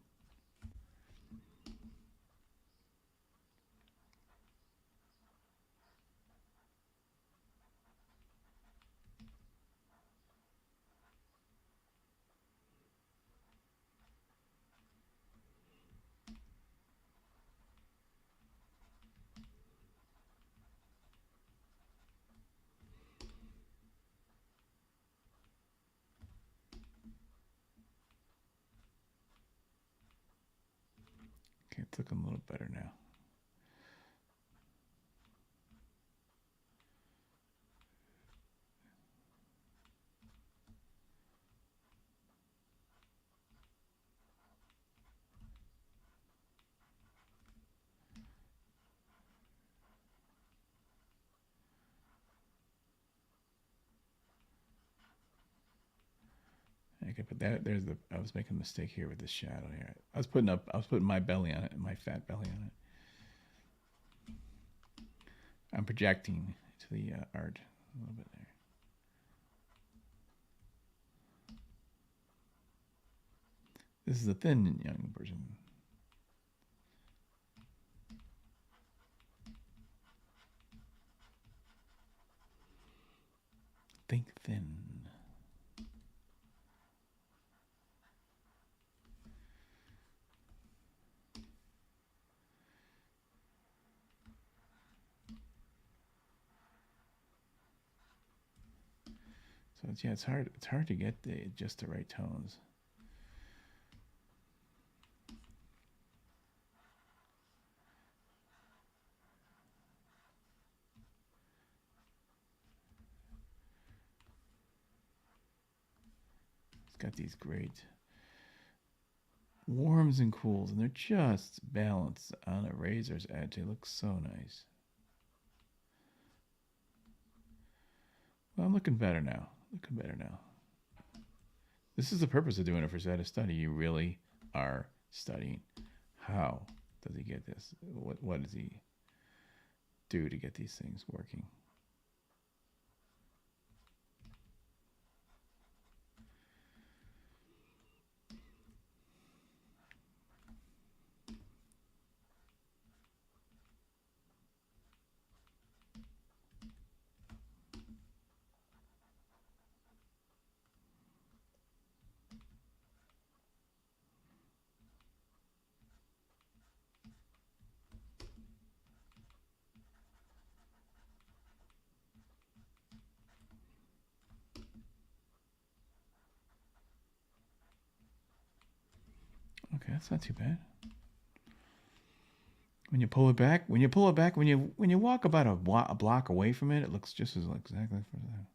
Speaker 1: Okay, it's looking a little better now. Okay, but I was making a mistake here with the shadow here. I was putting my belly on it, my fat belly on it. I'm projecting to the art a little bit there. This is a thin young version. Think thin. So it's hard. It's hard to get just the right tones. It's got these great warms and cools, and they're just balanced on a razor's edge. They look so nice. Well, I'm looking better now. Looking better now. This is the purpose of doing a Frazetta study. You really are studying. How does he get this? What does he do to get these things working? Okay, that's not too bad. When you pull it back, when you walk about a block away from it, it looks just as exactly for that.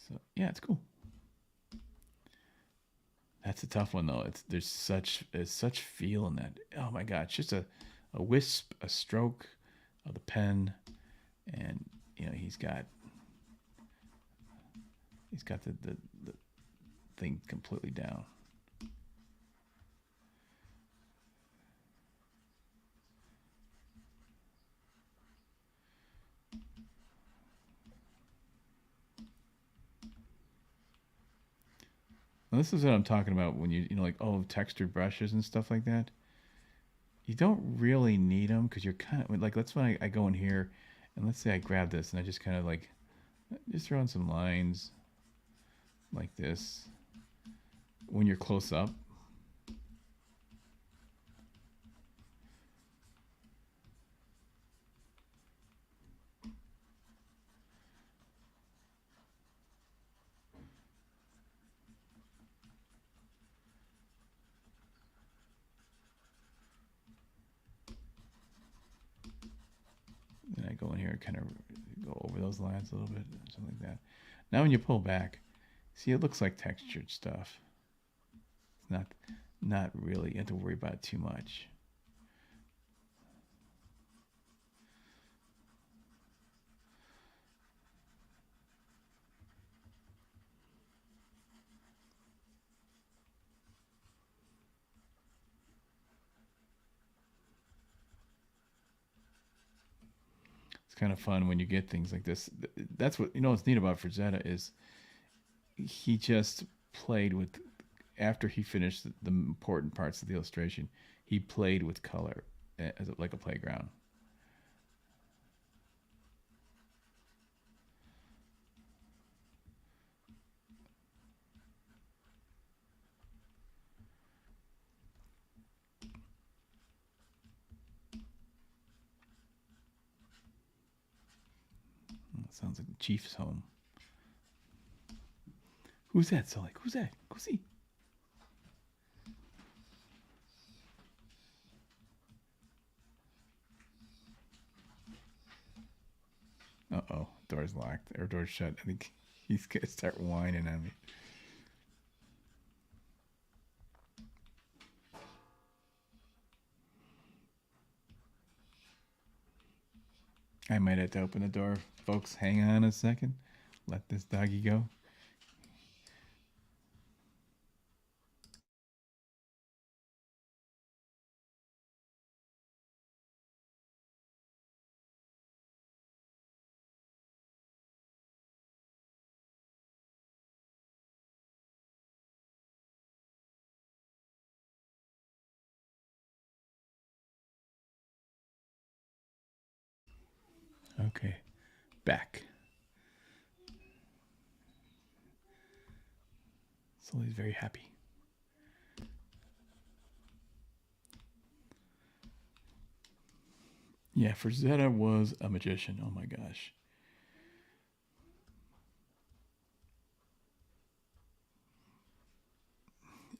Speaker 1: So yeah, it's cool. That's a tough one though. There's such feel in that. Oh my god, it's just a wisp, a stroke of the pen, and he's got the thing completely down. This is what I'm talking about when you know, like, oh, textured brushes and stuff like that. You don't really need them because you're kind of like, that's when I go in here and let's say I grab this and I just kind of like just throw in some lines like this when you're close up. And I go in here and kind of go over those lines a little bit, something like that. Now when you pull back, see, it looks like textured stuff. It's not really, you have to worry about it too much. It's kind of fun when you get things like this. That's what, you know, what's neat about Frazetta is he just played with, after he finished the important parts of the illustration, he played with color as like a playground. Sounds like the Chief's home. Who's that, Sully? Who's that? Who's he? Uh-oh. Door's locked. Or door's shut. I think he's going to start whining on me. I might have to open the door. Folks, hang on a second. Let this doggy go. Okay. Back. Sully's very happy. Yeah, Frazetta was a magician. Oh my gosh.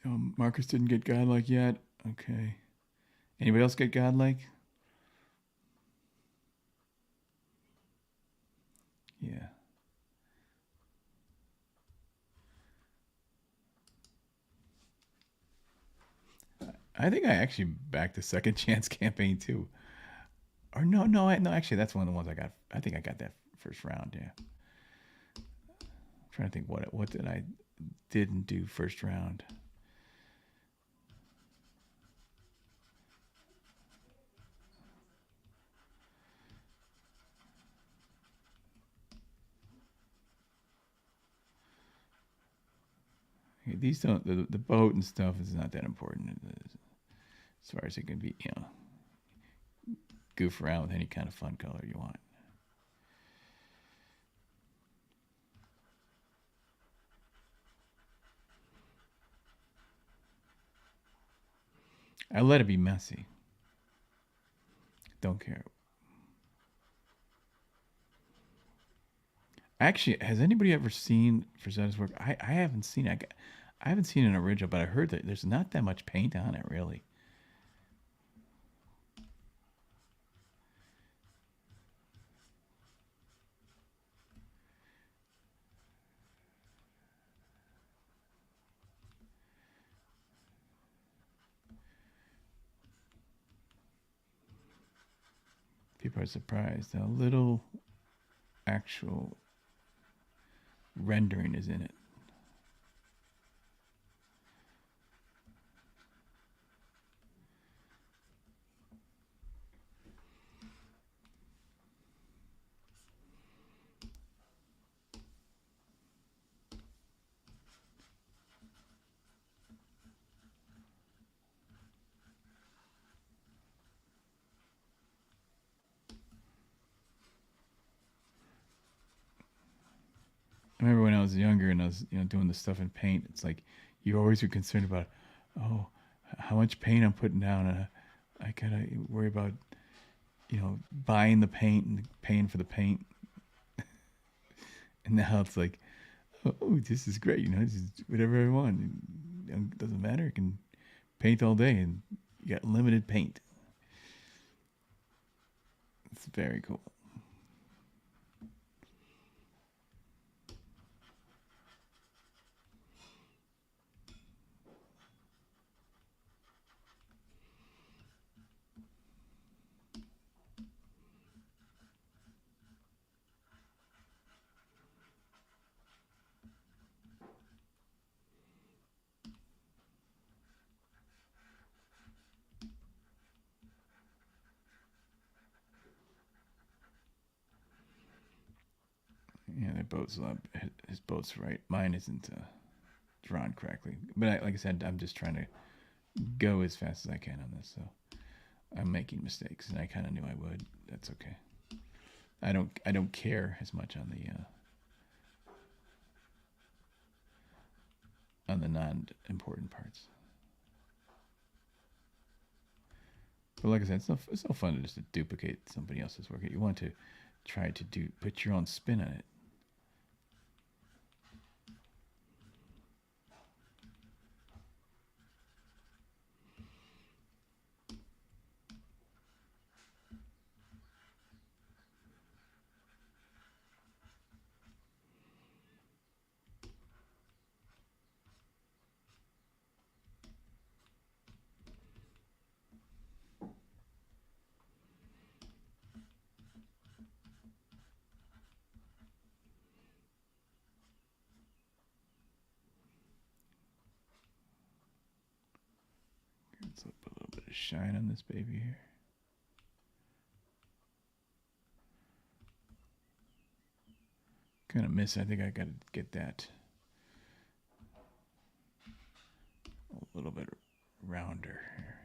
Speaker 1: Marcus didn't get godlike yet. Okay. Anybody else get godlike? Yeah. I think I actually backed the second chance campaign too. Or no, actually, that's one of the ones I got. I think I got that first round. Yeah. I'm trying to think what did I didn't do first round. Okay, these don't, the boat and stuff is not that important as far as it can be. You know, goof around with any kind of fun color you want. I let it be messy. Don't care. Actually, has anybody ever seen Frazetta's work? I haven't seen it. I haven't seen an original, but I heard that there's not that much paint on it, really. People are surprised how little actual rendering is in it. I remember when I was younger and I was, doing the stuff in paint. It's like you always were concerned about, oh, how much paint I'm putting down. And I gotta worry about, buying the paint and paying for the paint. And now it's like, oh, this is great. This is whatever I want. It doesn't matter. I can paint all day, and you got limited paint. It's very cool. Yeah, their boat's a lot. His boat's right. Mine isn't drawn correctly. But like I said, I'm just trying to go as fast as I can on this. So I'm making mistakes, and I kind of knew I would. That's okay. I don't care as much on the non-important parts. But like I said, it's no fun to just to duplicate somebody else's work. You want to try to put your own spin on it. Let's put a little bit of shine on this baby here. Kind of miss. I think I got to get that a little bit rounder here.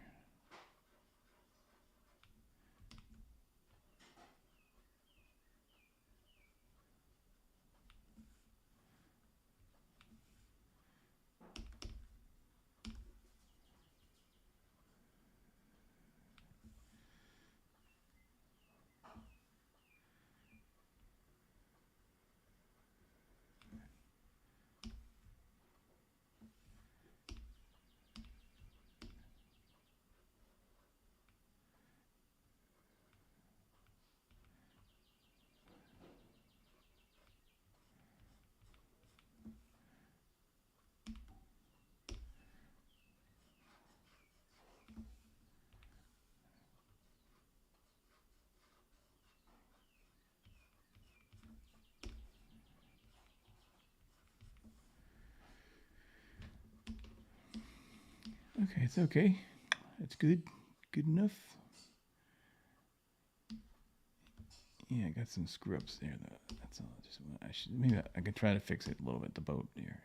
Speaker 1: Okay, it's okay. It's good. Good enough. Yeah, I got some screw ups there. That's all. Maybe I could try to fix it a little bit. The boat here.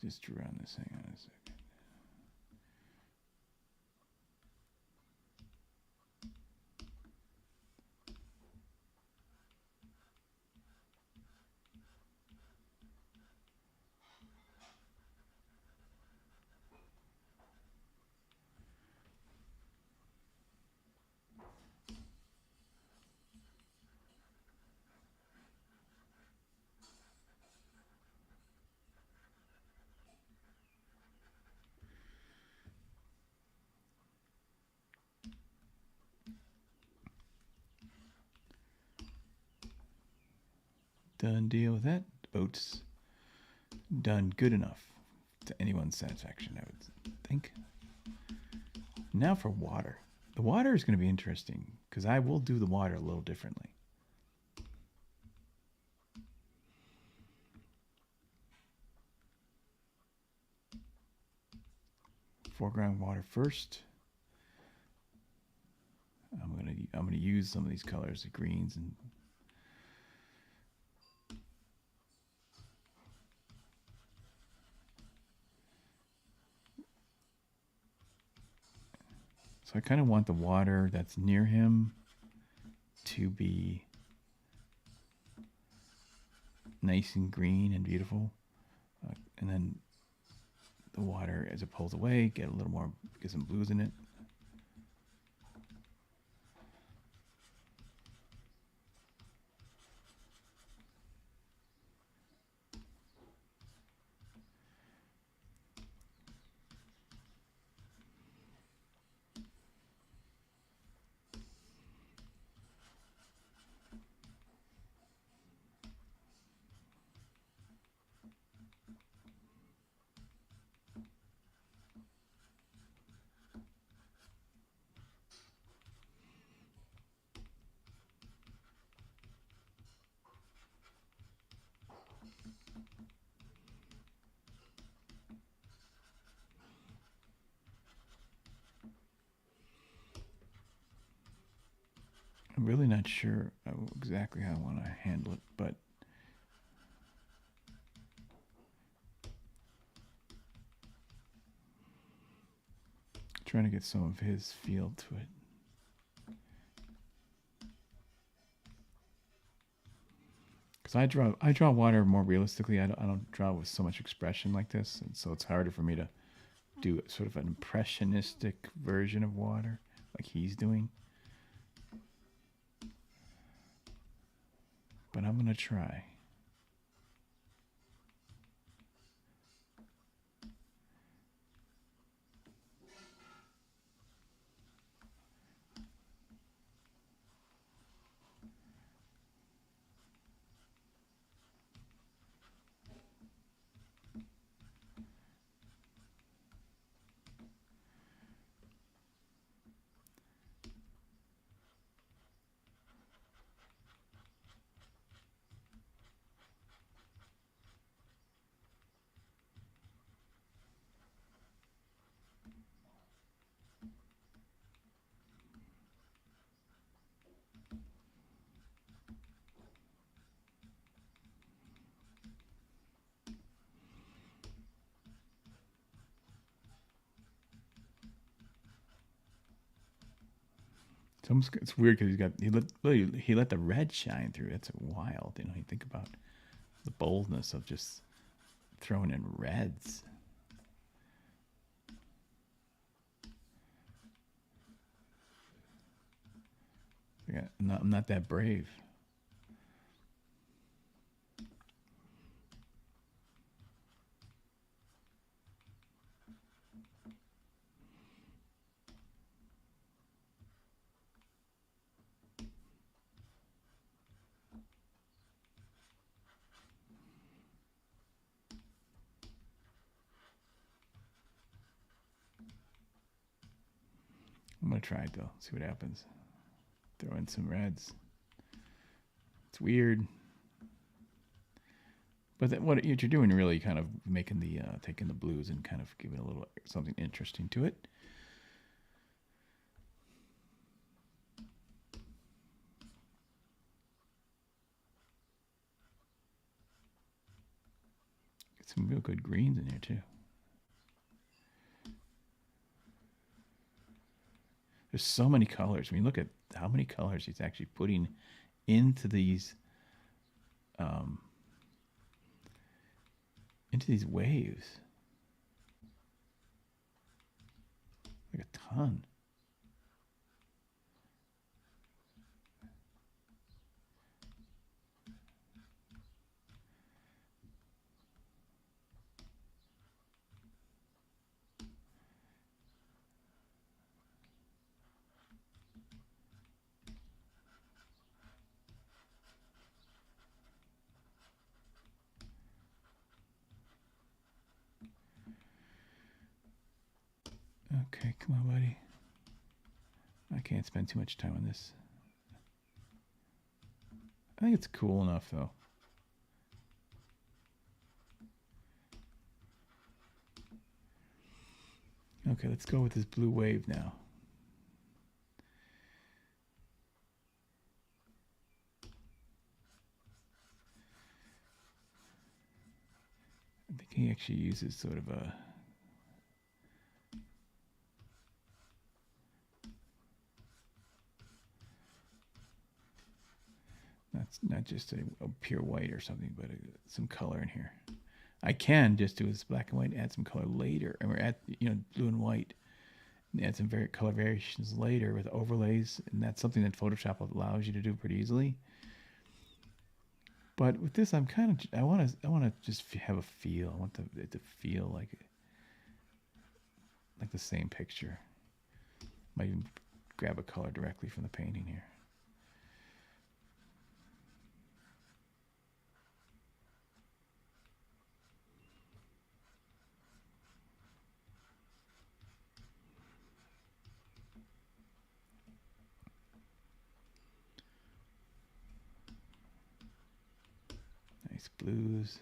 Speaker 1: Just drew on this. Hang on a second. Done deal with that. The boat's done good enough to anyone's satisfaction, I would think. Now for water. The water is going to be interesting because I will do the water a little differently. Foreground water first. I'm gonna use some of these colors, the greens and So I kind of want the water that's near him to be nice and green and beautiful. And then the water, as it pulls away, get a little more, get some blues in it. I'm really not sure exactly how I want to handle it, but trying to get some of his feel to it. Because I draw water more realistically. I don't draw with so much expression like this, and so it's harder for me to do sort of an impressionistic version of water like he's doing. But I'm gonna try. It's weird because he let the red shine through. It's wild, you know. You think about the boldness of just throwing in reds. Yeah, I'm not that brave. I'm gonna try it though. See what happens. Throw in some reds. It's weird, but what you're doing really kind of making the taking the blues and kind of giving a little something interesting to it. Get some real good greens in here too. There's so many colors. I mean, look at how many colors he's actually putting into these waves. Like a ton. Okay, come on, buddy. I can't spend too much time on this. I think it's cool enough, though. Okay, let's go with this blue wave now. I think he actually uses sort of a not just a pure white or something, but some color in here. I can just do this black and white, add some color later, or add blue and white, and add some color variations later with overlays, and that's something that Photoshop allows you to do pretty easily. But with this, I want to just have a feel. I want it to feel like the same picture. Might even grab a color directly from the painting here. Nice blues.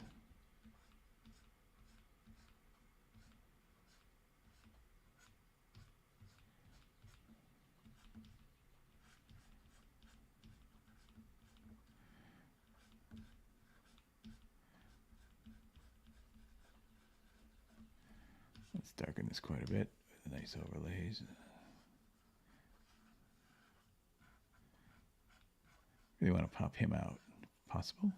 Speaker 1: Let's darken this quite a bit with nice overlays. Really want to pop him out, if possible.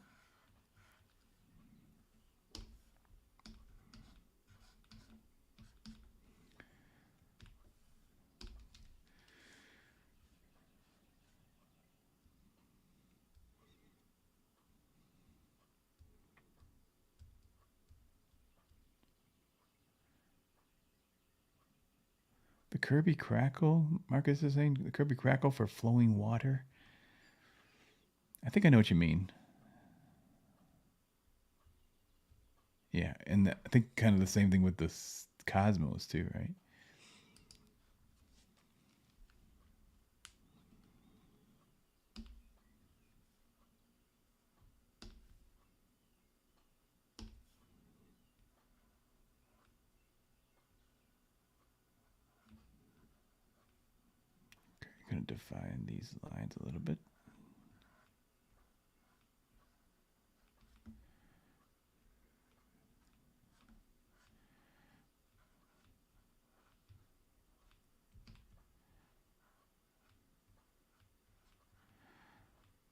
Speaker 1: The Kirby Crackle, Marcus is saying, the Kirby Crackle for flowing water. I think I know what you mean. Yeah, and I think kind of the same thing with the Cosmos too, right? Okay, I'm going to define these lines a little bit.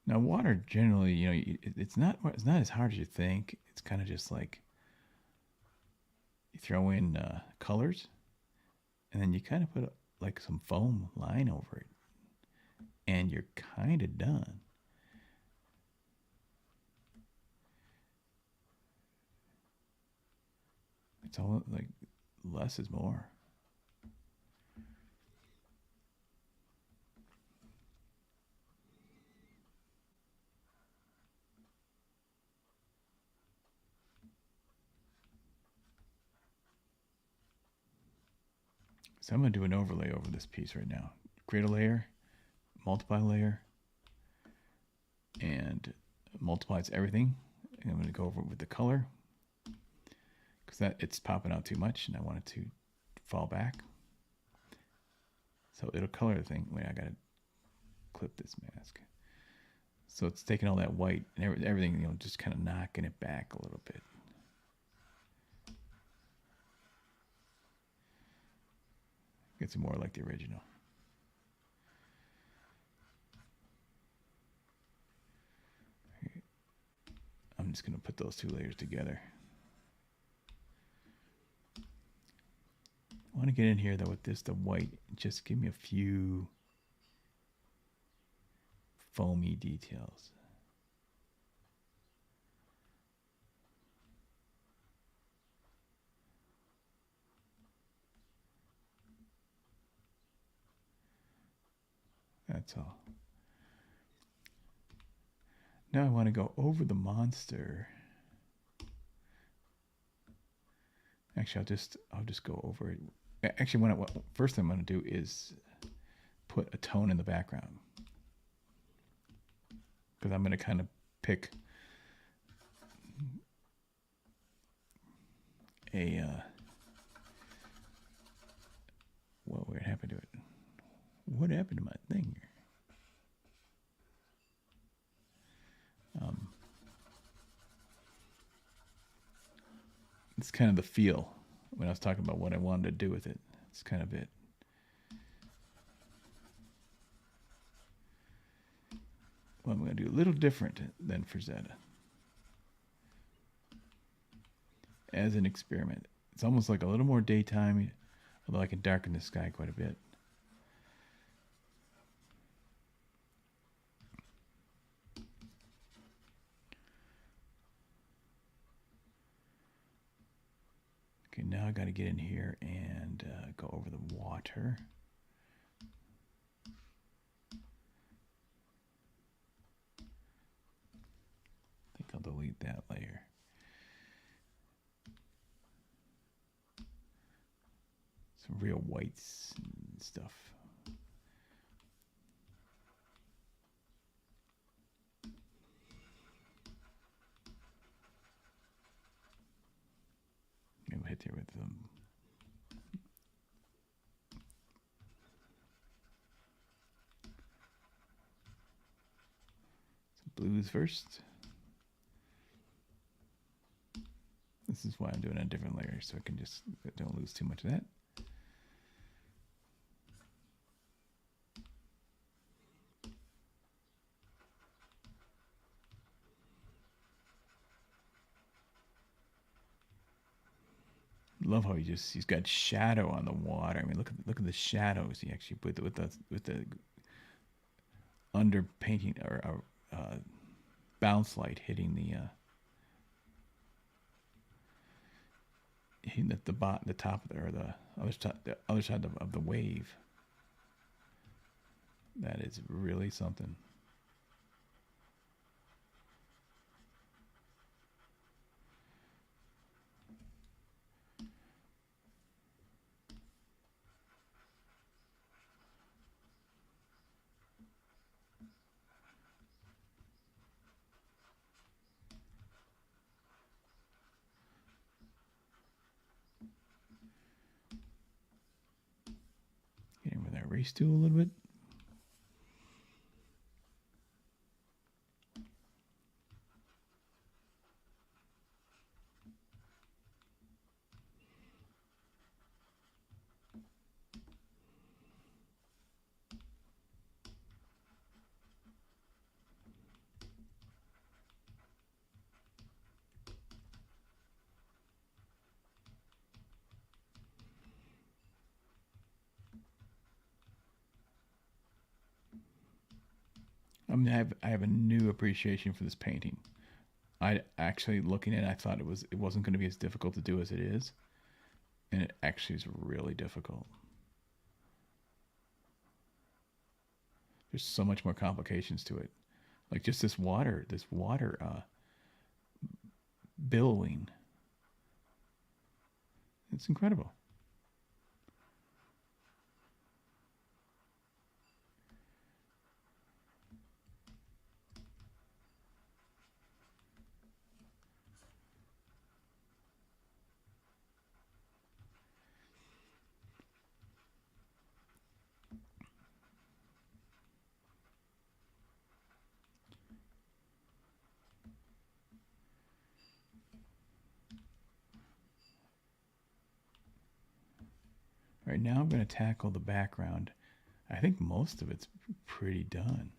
Speaker 1: Now, water generally, it's not as hard as you think. It's kind of just like you throw in colors, and then you kind of put like some foam line over it, and you're kind of done. It's all like less is more. So I'm going to do an overlay over this piece right now. Create a layer, multiply layer, and multiplies everything. And I'm going to go over it with the color because it's popping out too much and I want it to fall back. So it'll color the thing. Wait, I got to clip this mask. So it's taking all that white and everything, just kind of knocking it back a little bit. Gets more like the original. I'm just going to put those two layers together. I want to get in here though with the white. Just give me a few foamy details. That's all. Now I want to go over the monster. Actually, I'll just go over it. Actually, first thing I'm going to do is put a tone in the background, because I'm going to kind of pick a what happened to it? What happened to my thing here? It's kind of the feel when I was talking about what I wanted to do with it. It's kind of it. Well, I'm going to do a little different than Frazetta as an experiment. It's almost like a little more daytime, although I can darken the sky quite a bit. Okay, now I got to get in here and go over the water. I think I'll delete that layer. Some real whites and stuff. Maybe we'll hit here with some blues first. This is why I'm doing a different layer, so I can just don't lose too much of that. Love how he's got shadow on the water. I mean, look at the shadows he actually put with the under painting or bounce light hitting the at the top or the other side of the wave. That is really something. Getting with that race tool a little bit. I mean, I have a new appreciation for this painting. I actually looking at it, I thought it wasn't going to be as difficult to do as it is, and it actually is really difficult. There's so much more complications to it, like just this water billowing. It's incredible. All right, now I'm going to tackle the background. I think most of it's pretty done.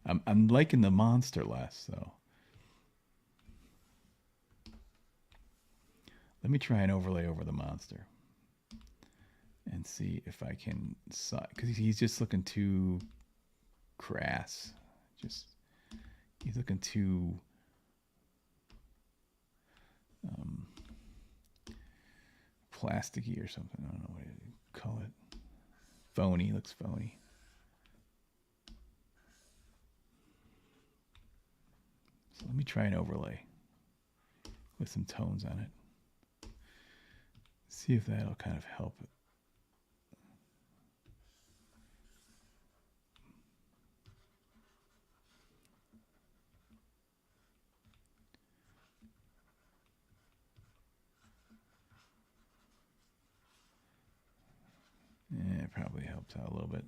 Speaker 1: I'm liking the monster less, though. Let me try an overlay over the monster and see if I can, because he's just looking too crass. He's looking too plasticky or something. I don't know what to call it. Phony. Looks phony. So let me try an overlay with some tones on it. See if that'll kind of help it. Yeah, it probably helps out a little bit.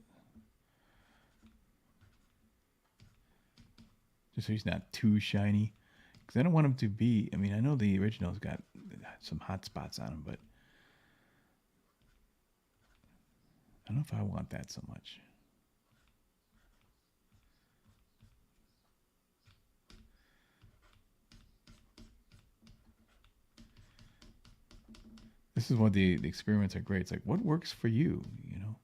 Speaker 1: Just so he's not too shiny. Because I don't want him to be, I mean, I know the original's got some hot spots on him, but I don't know if I want that so much. This is why the experiments are great. It's like, what works for you, you know?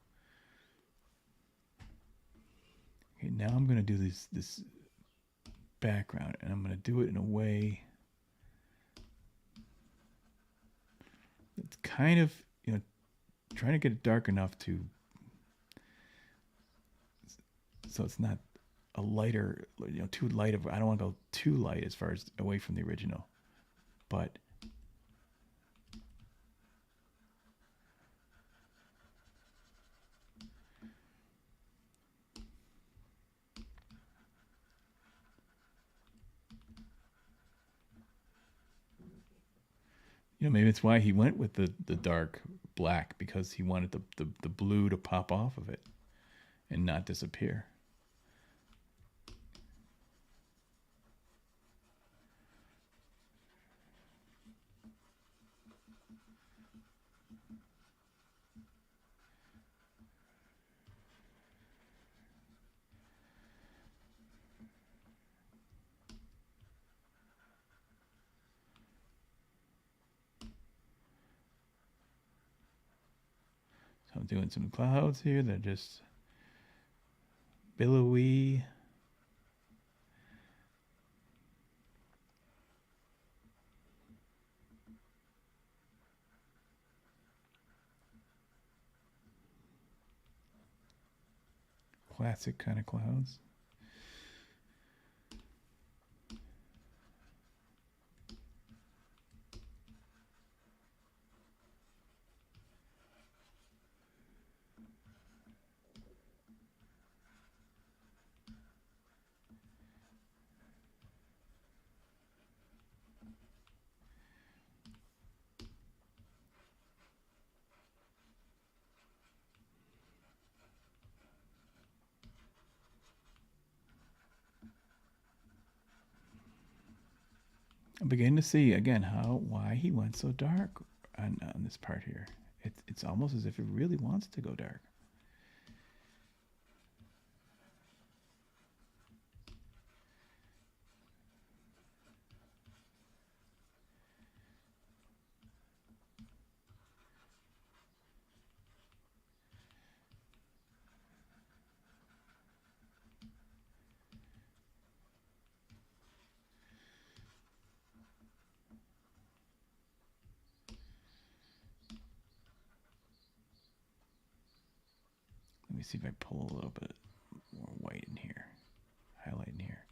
Speaker 1: Okay, now I'm going to do this background, and I'm going to do it in a way that's kind of, you know, trying to get it dark enough so it's not a lighter, you know, too light of. I don't want to go too light as far as away from the original, but you know, maybe it's why he went with the dark black, because he wanted the blue to pop off of it and not disappear. So I'm doing some clouds here that are just billowy. Classic kind of clouds. I'm beginning to see again why he went so dark on this part here. It's almost as if it really wants to go dark. Let me see if I pull a little bit more white in here, highlight in here.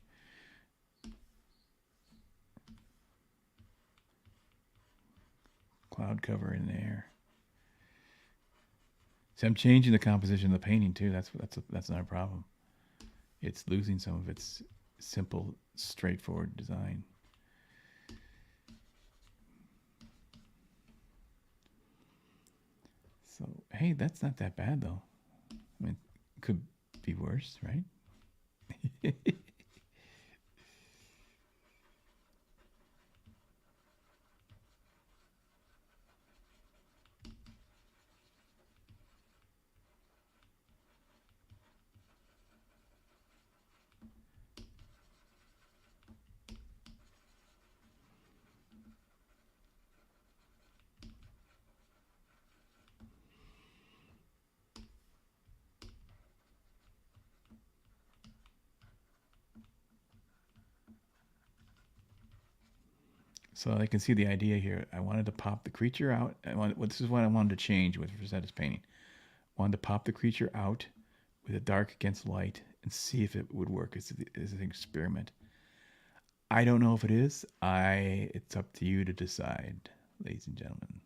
Speaker 1: Cloud cover in there. See, I'm changing the composition of the painting too. That's not a problem. It's losing some of its simple, straightforward design. So hey, that's not that bad though. I mean, it could be worse, right? So I can see the idea here. I wanted to pop the creature out. This is what I wanted to change with Frazetta's painting. I wanted to pop the creature out with a dark against light and see if it would work as an experiment. I don't know if it is. It's up to you to decide, ladies and gentlemen.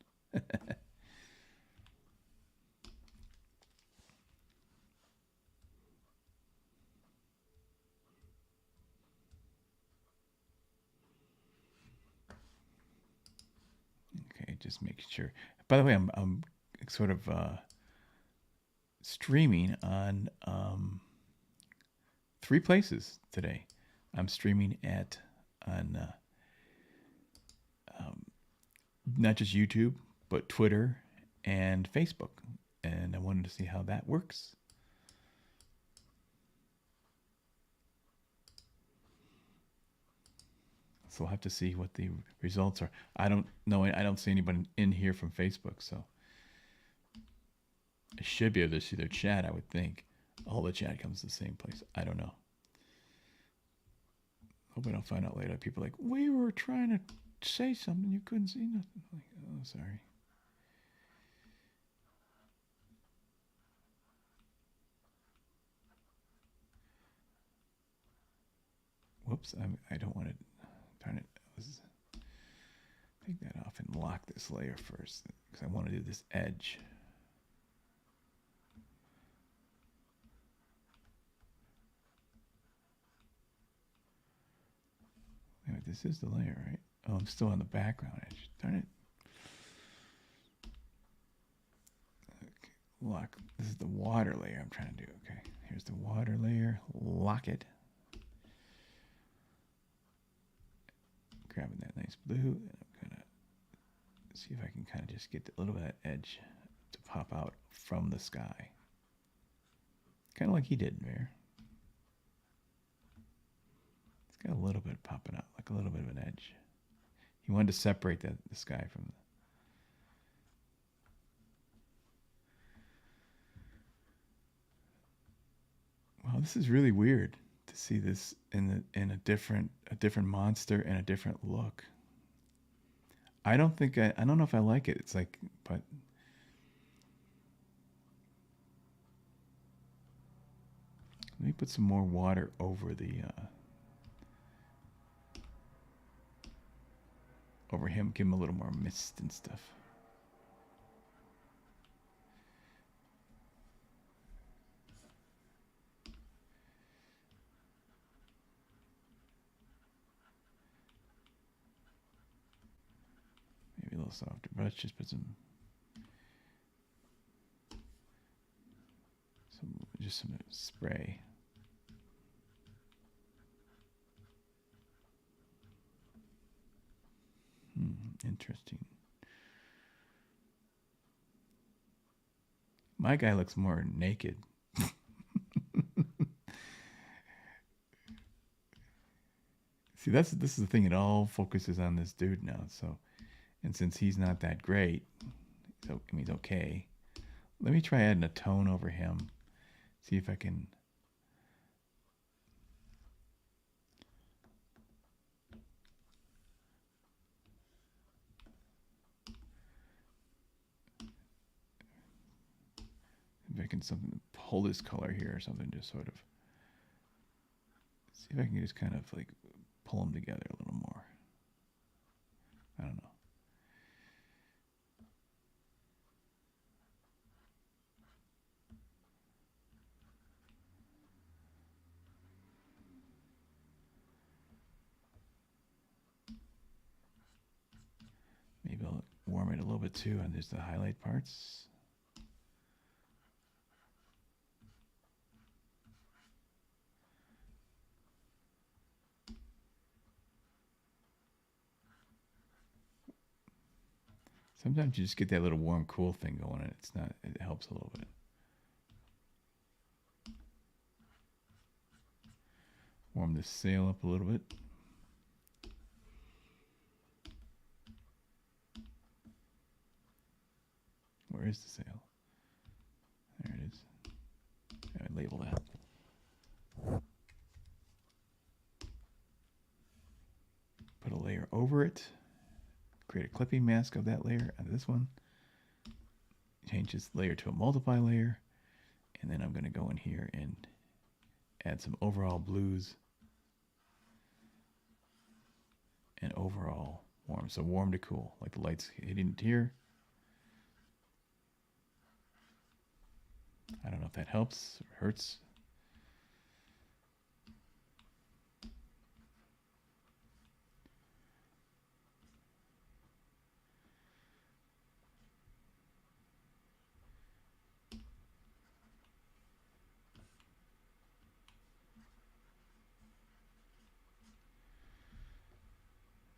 Speaker 1: Okay, just making sure. By the way, I'm sort of streaming on 3 places today. I'm streaming on not just YouTube, but Twitter and Facebook, and I wanted to see how that works. So we'll have to see what the results are. I don't know. I don't see anybody in here from Facebook, so I should be able to see their chat, I would think. All the chat comes to the same place. I don't know. Hope I don't find out later. People are like, we were trying to say something, you couldn't see nothing. Like, oh, sorry. Whoops, I don't want to turn it. Take that off and lock this layer first because I want to do this edge. Anyway, this is the layer, right? Oh, I'm still on the background edge. Darn it. Okay, lock. This is the water layer I'm trying to do. Okay, here's the water layer. Lock it. Grabbing that nice blue, and I'm gonna see if I can kind of just get a little bit of that edge to pop out from the sky. Kind of like he did there. It's got a little bit popping out, like a little bit of an edge. He wanted to separate the sky from the... Wow, this is really weird to see this in a different monster and a different look. I don't know if I like it. It's like, but let me put some more water over the over him. Give him a little more mist and stuff. Maybe a little softer brush. Just put some spray. Interesting. My guy looks more naked. See, this is the thing. It all focuses on this dude now. So, and since he's not that great, so I mean, he's okay. Let me try adding a tone over him. See if I can. If I can pull this color here or something, just sort of see if I can just kind of like pull them together a little more. I don't know. Maybe I'll warm it a little bit too, and there's the highlight parts. Sometimes you just get that little warm, cool thing going, and it helps a little bit. Warm this sail up a little bit. Where is the sail? There it is. I label that. Put a layer over it. Create a clipping mask of that layer and this one. Change this layer to a multiply layer. And then I'm going to go in here and add some overall blues and overall warm. So warm to cool, like the lights hitting it here. I don't know if that helps or hurts.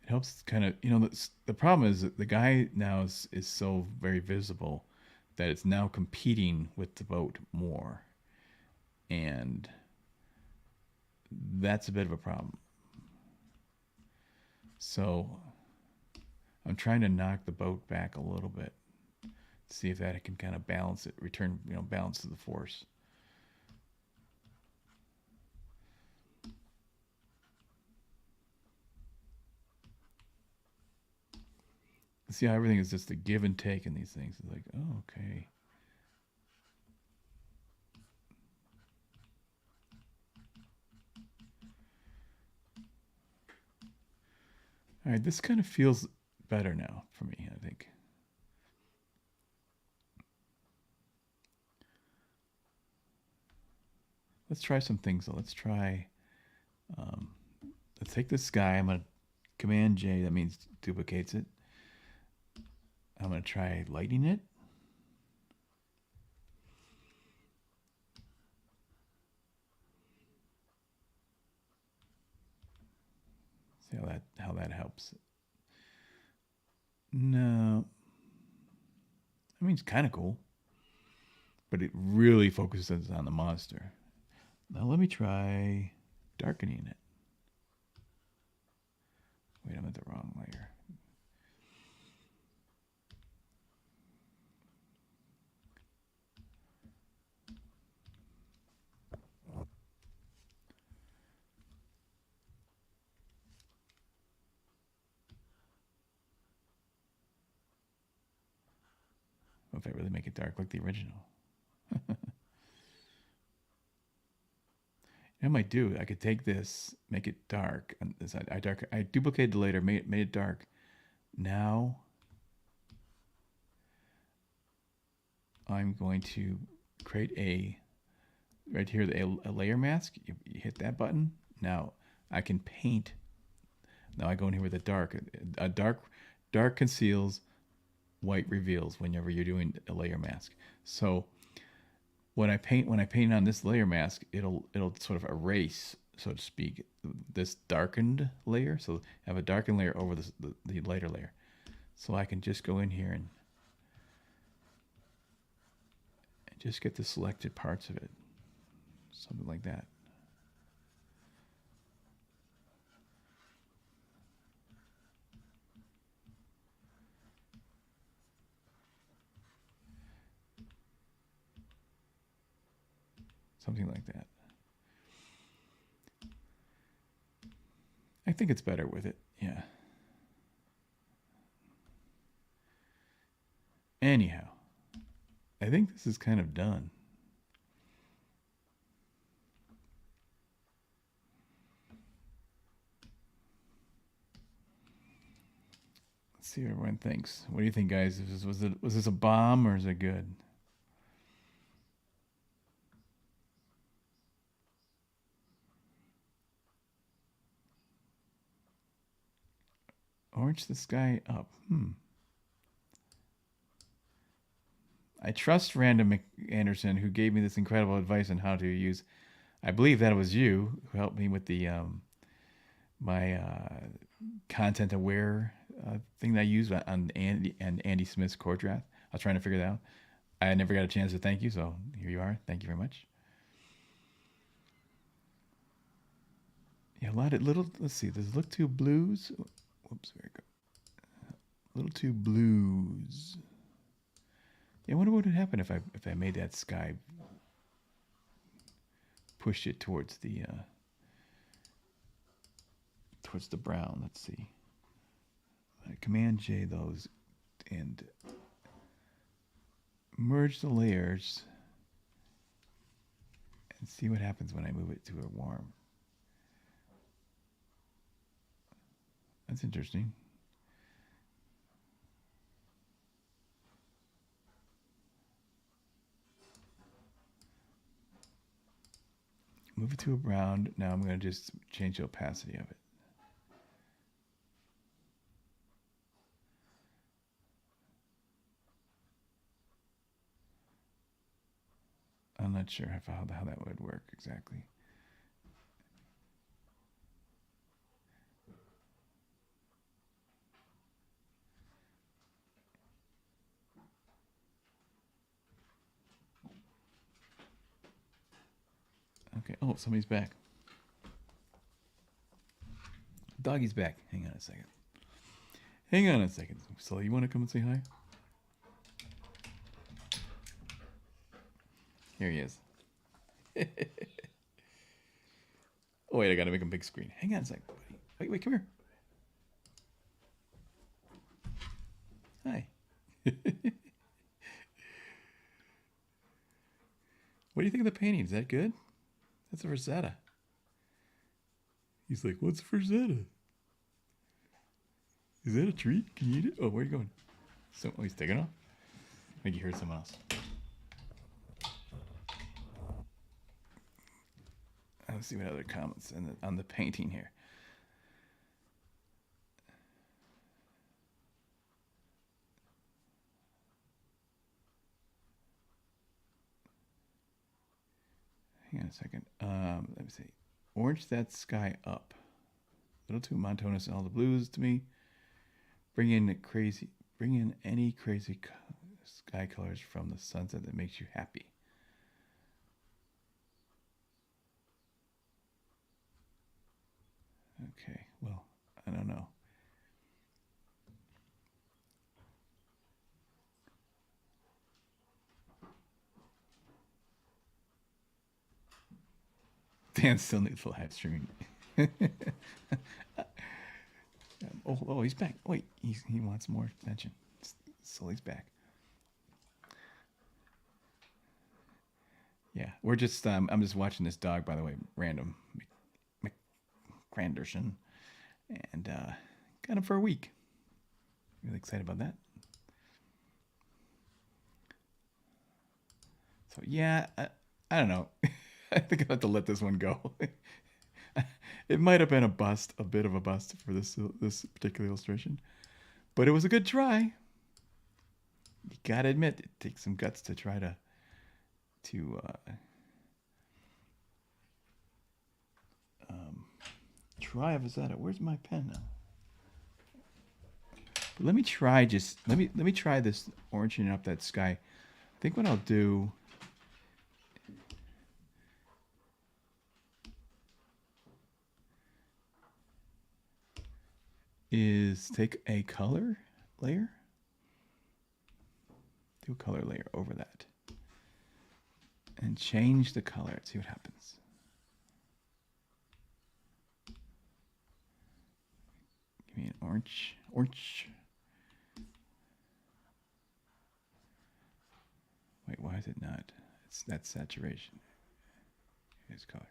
Speaker 1: It helps kind of, the problem is that the guy now is so very visible that it's now competing with the boat more. And that's a bit of a problem. So I'm trying to knock the boat back a little bit. See if that can kind of balance it, return, balance to the force. See how everything is just a give and take in these things. It's like, oh, okay. All right, this kind of feels better now for me, I think. Let's try some things. Let's try, let's take this guy. I'm going to Command J. That means duplicates it. I'm going to try lightning it. See how that helps. No. I mean, it's kind of cool. But it really focuses on the monster. Now let me try darkening it. Wait, I'm at the wrong layer. If I really make it dark like the original. I might do. I could take this, make it dark. And this, I duplicated the layer, made it dark. Now I'm going to create right here a layer mask. You hit that button. Now I can paint. Now I go in here with a dark. Dark conceals, white reveals whenever you're doing a layer mask. So when I paint on this layer mask, it'll sort of erase, so to speak, this darkened layer. So I have a darkened layer over the lighter layer. So I can just go in here and just get the selected parts of it. Something like that. Something like that. I think it's better with it. Yeah. Anyhow, I think this is kind of done. Let's see what everyone thinks. What do you think, guys? Was this a bomb or is it good? Orange the sky up. I trust Random Anderson, who gave me this incredible advice on how to use. I believe that it was you who helped me with the my content aware thing that I used on Andy Smith's chord draft. I was trying to figure that out. I never got a chance to thank you, so here you are. Thank you very much. Yeah, a lot of little. Let's see. There's Look Two Blues. Whoops, there we go. Little Two Blues. Yeah, I wonder what would happen if I made that sky, pushed it towards the brown. Let's see. Command J those and merge the layers and see what happens when I move it to a warm. That's interesting. Move it to a brown. Now I'm going to just change the opacity of it. I'm not sure how that would work exactly. Okay. Oh, somebody's back. Doggy's back. Hang on a second. Hang on a second. So you want to come and say hi? Here he is. Oh, wait, I got to make him big screen. Hang on a second, buddy. Wait, come here. Hi. What do you think of the painting? Is that good? That's a Frazetta. He's like, what's Frazetta? Is that a treat? Can you eat it? Oh, where are you going? So, oh, he's taking off? I think you heard someone else. Let's see what other comments on the painting here. Hang on a second. Let me see. Orange that sky up. A little too monotonous in all the blues to me. Bring in any crazy sky colors from the sunset that makes you happy. Okay, well, I don't know. Dan still needs live streaming. Oh, he's back. Wait, he wants more attention. So he's back. Yeah, we're just I'm just watching this dog, by the way, random McCranderson, and got him for a week. Really excited about that. So yeah, I don't know. I think I have to let this one go. It might have been a bust, a bit of a bust for this particular illustration, but it was a good try. You gotta admit, it takes some guts to try to try a Frazetta. Where's my pen now? But let me try let me try this oranging up that sky. I think what I'll do is take a color layer, do a color layer over that, and change the color. See what happens. Give me an orange. Wait, why is it not? It's that saturation. Here's color.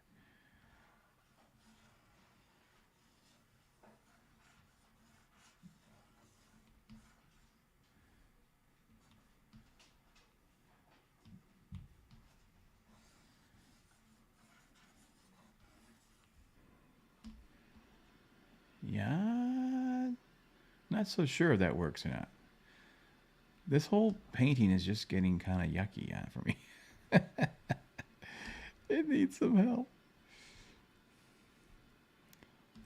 Speaker 1: Yeah, not so sure if that works or not. This whole painting is just getting kind of yucky for me. It needs some help.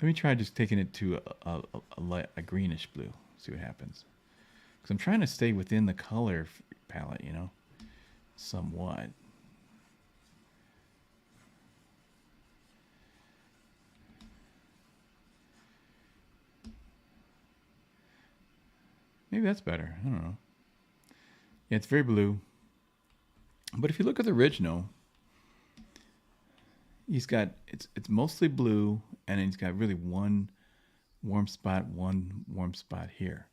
Speaker 1: Let me try just taking it to a greenish blue. See what happens. Because I'm trying to stay within the color palette, you know, somewhat. Maybe that's better. I don't know. Yeah, it's very blue. But if you look at the original, he's got it's mostly blue, and he's got really one warm spot here.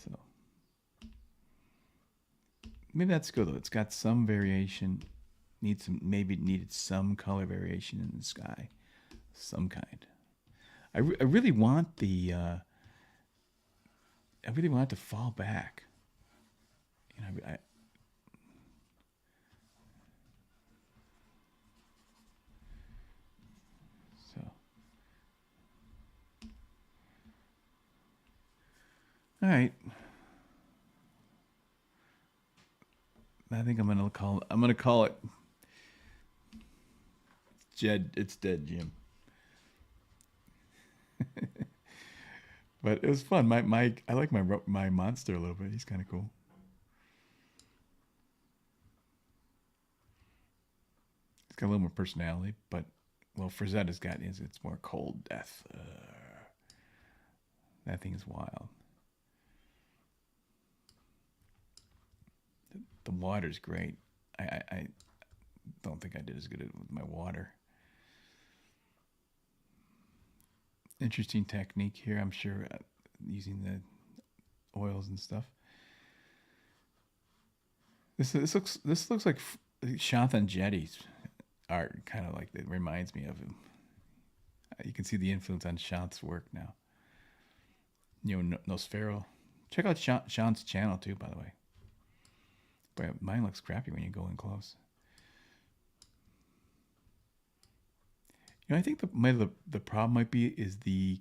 Speaker 1: So maybe that's good though. It's got some variation. Maybe needed some color variation in the sky, some kind. I really want the I really want it to fall back. You know, so all right. I think I'm gonna call it Jed. It's dead, Jim. But it was fun. I like my monster a little bit. He's kind of cool. He's got a little more personality, but Well, Frazetta's got is it's more cold death. That thing is wild. The water's great. I don't think I did as good with my water. Interesting technique here, I'm sure, using the oils and stuff. This looks like Shanthan Jetty's art, kind of like it reminds me of him. You can see the influence on Shant's work now. You know, Nosfero. Check out Shant's channel too, by the way. But mine looks crappy when you go in close. You know, I think the problem might be is the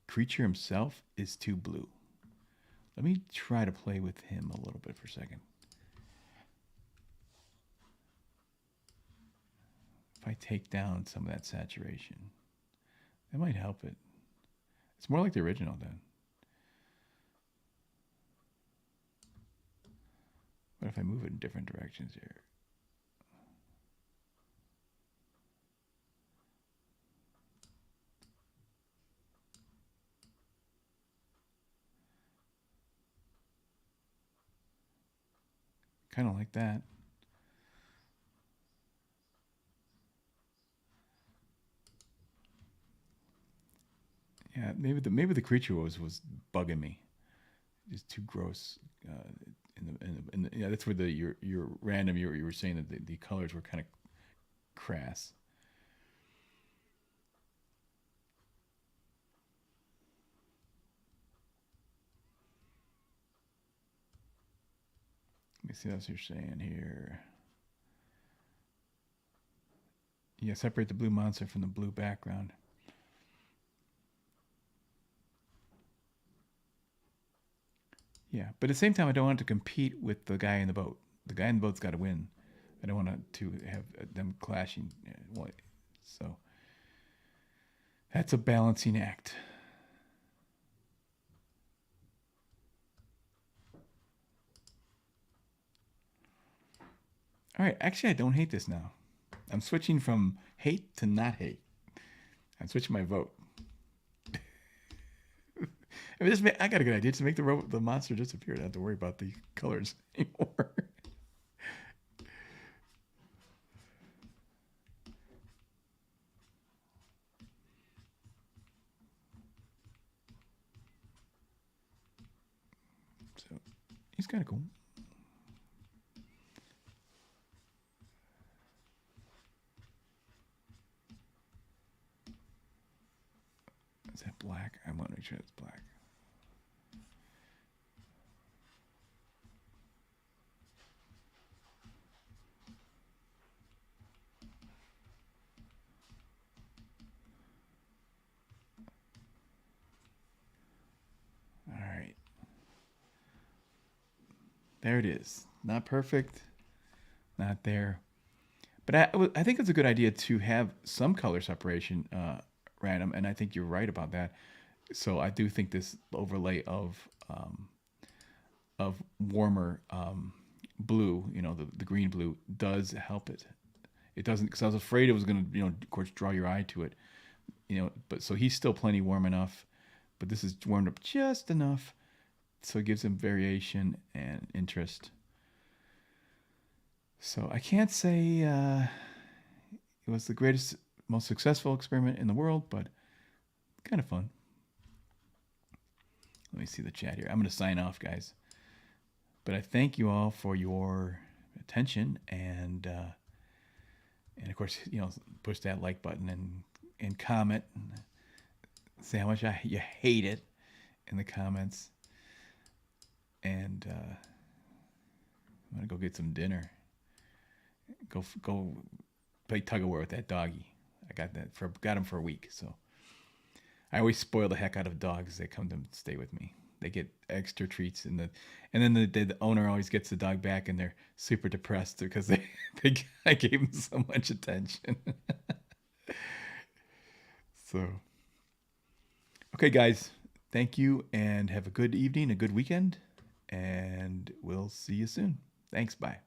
Speaker 1: creature himself is too blue. Let me try to play with him a little bit for a second. If I take down some of that saturation, that might help it. It's more like the original then. What if I move it in different directions here? Kind of like that. Yeah, maybe the creature was bugging me. Just too gross. Yeah, that's where your random you were saying that the colors were kind of crass. Let me see what else you're saying here. Yeah, separate the blue monster from the blue background. Yeah, but at the same time, I don't want it to compete with the guy in the boat. The guy in the boat's got to win. I don't want to have them clashing. So that's a balancing act. All right, actually, I don't hate this now. I'm switching from hate to not hate. I'm switching my vote. I got a good idea. Just make the monster disappear. I don't have to worry about the colors anymore. So he's kind of cool. Is that black? I want to make sure it's black. All right. There it is. Not perfect. Not there. But I think it's a good idea to have some color separation random, and I think you're right about that. So I do think this overlay of warmer blue, the green blue, does help it. It doesn't, because I was afraid it was going to, of course, draw your eye to it. But so he's still plenty warm enough, but this is warmed up just enough, so it gives him variation and interest. So I can't say it was the greatest, most successful experiment in the world, but kind of fun. Let me see the chat here. I'm going to sign off, guys. But I thank you all for your attention, and of course, push that like button and comment, and say how much you hate it in the comments. And I'm gonna go get some dinner. Go play tug of war with that doggy. I got him for a week, so I always spoil the heck out of dogs. They come to stay with me. They get extra treats, and then the owner always gets the dog back, and they're super depressed because I gave them so much attention. So, okay, guys, thank you, and have a good evening, a good weekend, and we'll see you soon. Thanks. Bye.